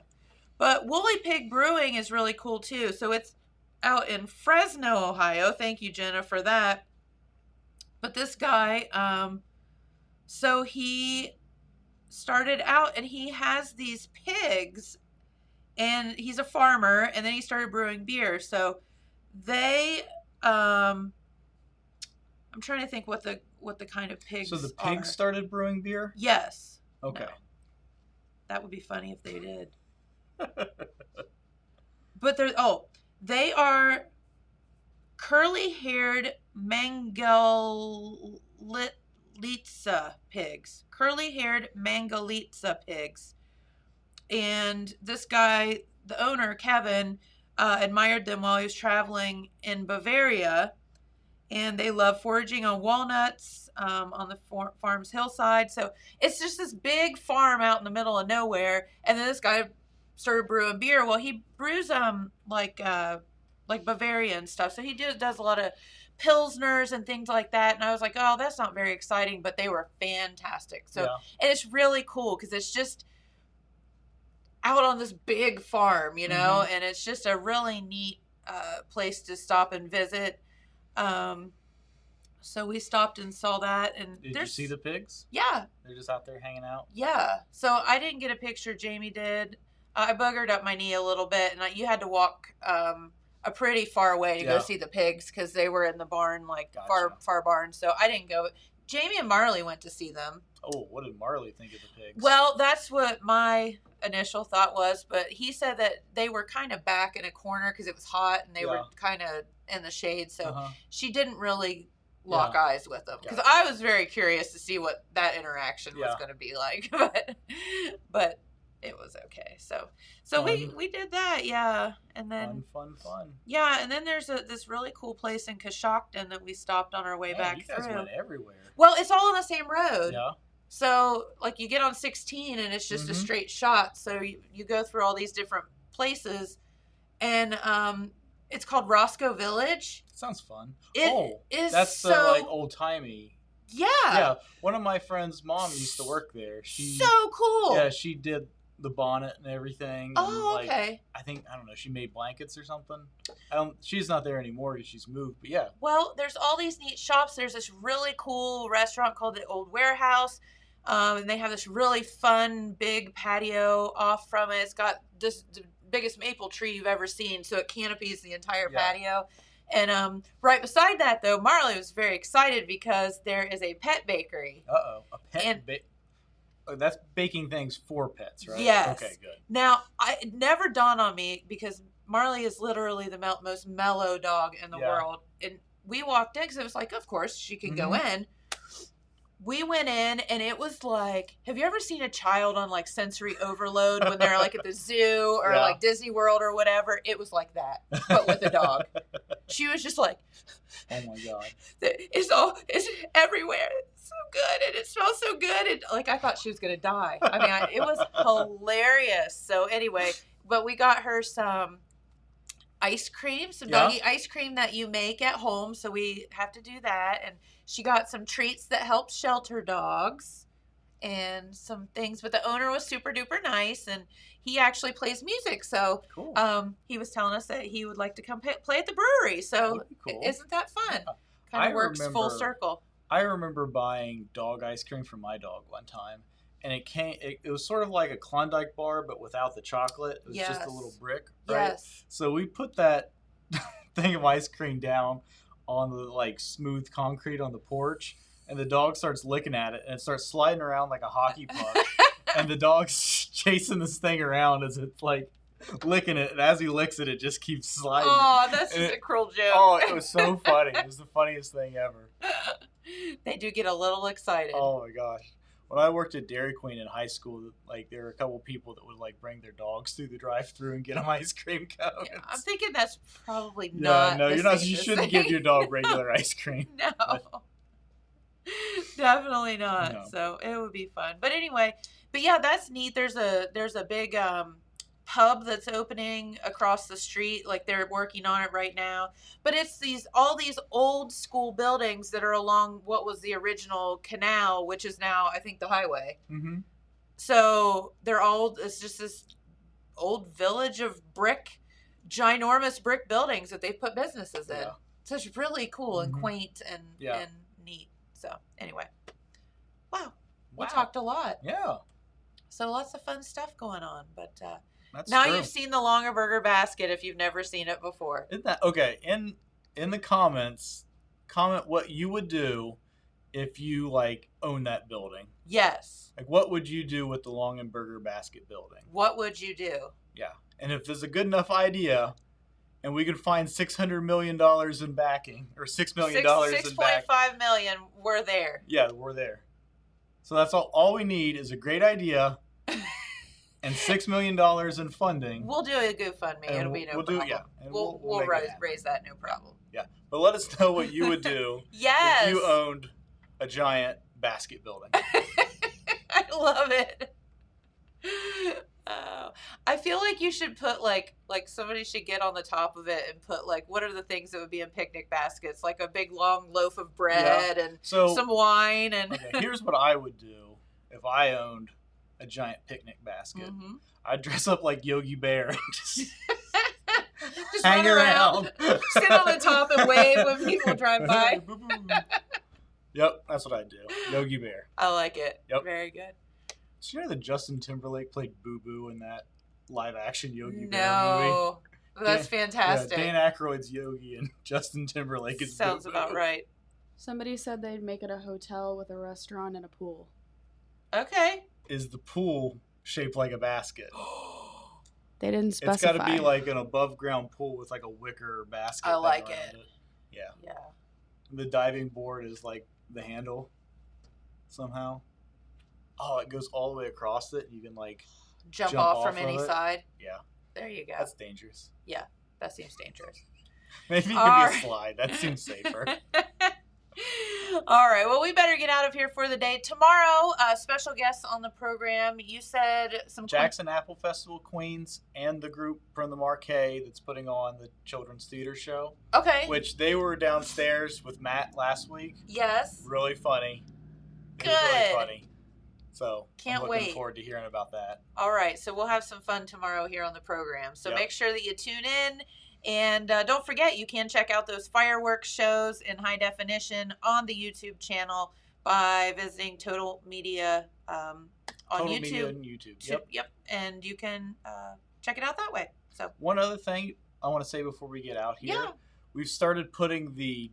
But Woolly Pig Brewing is really cool too. So it's out in Fresno, Ohio. Thank you, Jenna, for that. But this guy, so he started out and he has these pigs, and he's a farmer, and then he started brewing beer. So they I'm trying to think what the kind of pigs So the pigs started brewing beer? Yes. Okay. No. That would be funny if they did. But they are curly-haired Mangalitsa pigs. Curly-haired Mangalitsa pigs. And this guy, the owner, Kevin, admired them while he was traveling in Bavaria. And they love foraging on walnuts on the farm's hillside. So it's just this big farm out in the middle of nowhere. And then this guy started brewing beer. Well, he brews like Bavarian stuff. So he does a lot of Pilsners and things like that. And I was like, oh, that's not very exciting. But they were fantastic. So and it's really cool because it's just out on this big farm, and it's just a really neat place to stop and visit. So we stopped and saw that. And did you see the pigs? Yeah. They're just out there hanging out? Yeah. So I didn't get a picture. Jamie did. I buggered up my knee a little bit, and you had to walk a pretty far way to go see the pigs because they were in the barn, far barn. So I didn't go. Jamie and Marley went to see them. Oh, what did Marley think of the pigs? Well, that's what my initial thought was, but he said that they were kind of back in a corner because it was hot and they were kind of in the shade. So she didn't really lock eyes with them because I was very curious to see what that interaction was going to be like, but it was okay. So we did that, and then fun. Yeah, and then there's this really cool place in Coshocton that we stopped on our way back you guys through. went everywhere. Well, it's all on the same road. Yeah. So, like, you get on 16 and it's just a straight shot. So you go through all these different places, and it's called Roscoe Village. Sounds fun. That's the like old timey. Yeah. Yeah. One of my friend's mom used to work there. So cool. Yeah, she did the bonnet and everything. Oh, and, okay. I don't know, she made blankets or something. She's not there anymore because she's moved, but yeah. Well, there's all these neat shops. There's this really cool restaurant called the Old Warehouse. And they have this really fun big patio off from it. It's got the biggest maple tree you've ever seen, so it canopies the entire patio. And right beside that, though, Marley was very excited because there is a pet bakery. A pet that's baking things for pets, right? Yes. Okay, good. Now, it never dawned on me because Marley is literally the most mellow dog in the world. And we walked in because it was like, of course, she can go in. We went in, and it was like, have you ever seen a child on, like, sensory overload when they're, like, at the zoo or, like, Disney World or whatever? It was like that, but with a dog. She was just like, Oh my god. it's everywhere. It's so good and it smells so good. And like, I thought she was going to die. I mean, it was hilarious. So anyway, but we got her some ice cream, some Yeah. doggy ice cream that you make at home. So we have to do that. And she got some treats that help shelter dogs and some things. But the owner was super duper nice, and he actually plays music. So Cool. he was telling us that he would like to come play at the brewery. So That'd be cool. isn't that fun? Yeah. Kind I of works full remember- circle. I remember buying dog ice cream for my dog one time, and it was sort of like a Klondike bar, but without the chocolate. It was just a Yes. little brick, right? Yes. So we put that thing of ice cream down on the like smooth concrete on the porch, and the dog starts licking at it, and it starts sliding around like a hockey puck, and the dog's chasing this thing around as it's like licking it, and as he licks it, it just keeps sliding. Oh, that's And just it- a cruel joke. Oh, it was so funny. It was the funniest thing ever. They do get a little excited. Oh my gosh. When I worked at Dairy Queen in high school, like there were a couple people that would like bring their dogs through the drive-through and get them ice cream cones. Yeah, I'm thinking that's probably Yeah, not. no, the you're not. You safest shouldn't thing. give your dog regular ice cream. No, definitely not. No. So it would be fun. But anyway, but yeah, that's neat. There's a big pub that's opening across the street. Like they're working on it right now. But it's all these old school buildings that are along what was the original canal, which is now I think the highway. Mm-hmm. So they're all, it's just this old village of ginormous brick buildings that they've put businesses in. Yeah. So it's really cool and Mhm. quaint and Yeah. neat. So anyway, wow, we Wow. talked a lot. Yeah, So lots of fun stuff going on. But that's now true. you've seen the Longer Burger basket if you've never seen it before. Isn't that okay? In the comments, comment what you would do if you like own that building. Yes. Like, what would you do with the Long and Burger Basket building? What would you do? Yeah, and if there's a good enough idea, and we could find $600 million in backing, or $6 million in backing. 6.5 million. We're there. Yeah, we're there. So that's all we need is a great idea and $6 million in funding. We'll do a GoFundMe. And It'll be no we'll problem. do it, yeah. And We'll make it raise, happen. raise that, no problem. Yeah, but let us know what you would do Yes. if you owned a giant basket building. I love it. Oh, I feel like you should put like somebody should get on the top of it and put like what are the things that would be in picnic baskets, like a big long loaf of bread and So some wine and okay, here's what I would do if I owned a giant picnic basket. Mhm. I'd dress up like Yogi Bear and just Just hang run around, around. sit on the top and wave when people drive by. Yep, that's what I'd do. Yogi Bear. I like it. Yep. Very good. Did you know that Justin Timberlake played Boo Boo in that live action Yogi Bear movie? No, that's fantastic. Yeah, Dan Aykroyd's Yogi and Justin Timberlake is Sounds Boo about Boo. right. Somebody said they'd make it a hotel with a restaurant and a pool. Okay. Is the pool shaped like a basket? They didn't It's specify. got to be like an above ground pool with like a wicker basket. I thing like around it. Yeah. Yeah. The diving board is like the handle somehow. Oh, it goes all the way across it. You can like, Jump off from of any it. side. Yeah, There you go. that's dangerous. That seems dangerous. Maybe it All could be right. a slide. That seems safer. All right. Well, we better get out of here for the day. Tomorrow, special guests on the program. You said some Jackson Apple Festival Queens and the group from the Marquee that's putting on the children's theater show, Okay. which they were downstairs with Matt last week. Yes. Really funny. It was really Good. funny. So Can't I'm looking wait. forward to hearing about that. All right. So we'll have some fun tomorrow here on the program. So Yep. make sure that you tune in. And don't forget, you can check out those fireworks shows in high definition on the YouTube channel by visiting Total Media on Total YouTube. Media and YouTube. Yep. And you can check it out that way. So, One other thing I want to say before we get out here. yeah. We've started putting the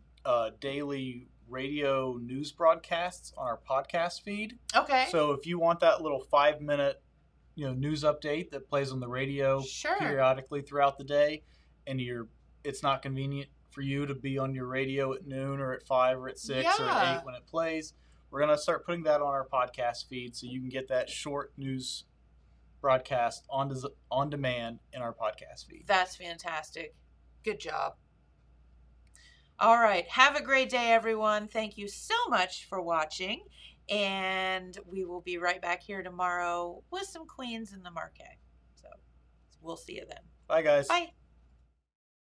daily radio news broadcasts on our podcast feed. Okay. So if you want that little 5-minute, news update that plays on the radio Sure. periodically throughout the day, and it's not convenient for you to be on your radio at noon or at 5 or at 6 or at Yeah. 8 when it plays, we're going to start putting that on our podcast feed so you can get that short news broadcast on demand in our podcast feed. That's fantastic. Good job. All right. Have a great day, everyone. Thank you so much for watching. And we will be right back here tomorrow with some queens in the marquee. So we'll see you then. Bye, guys. Bye.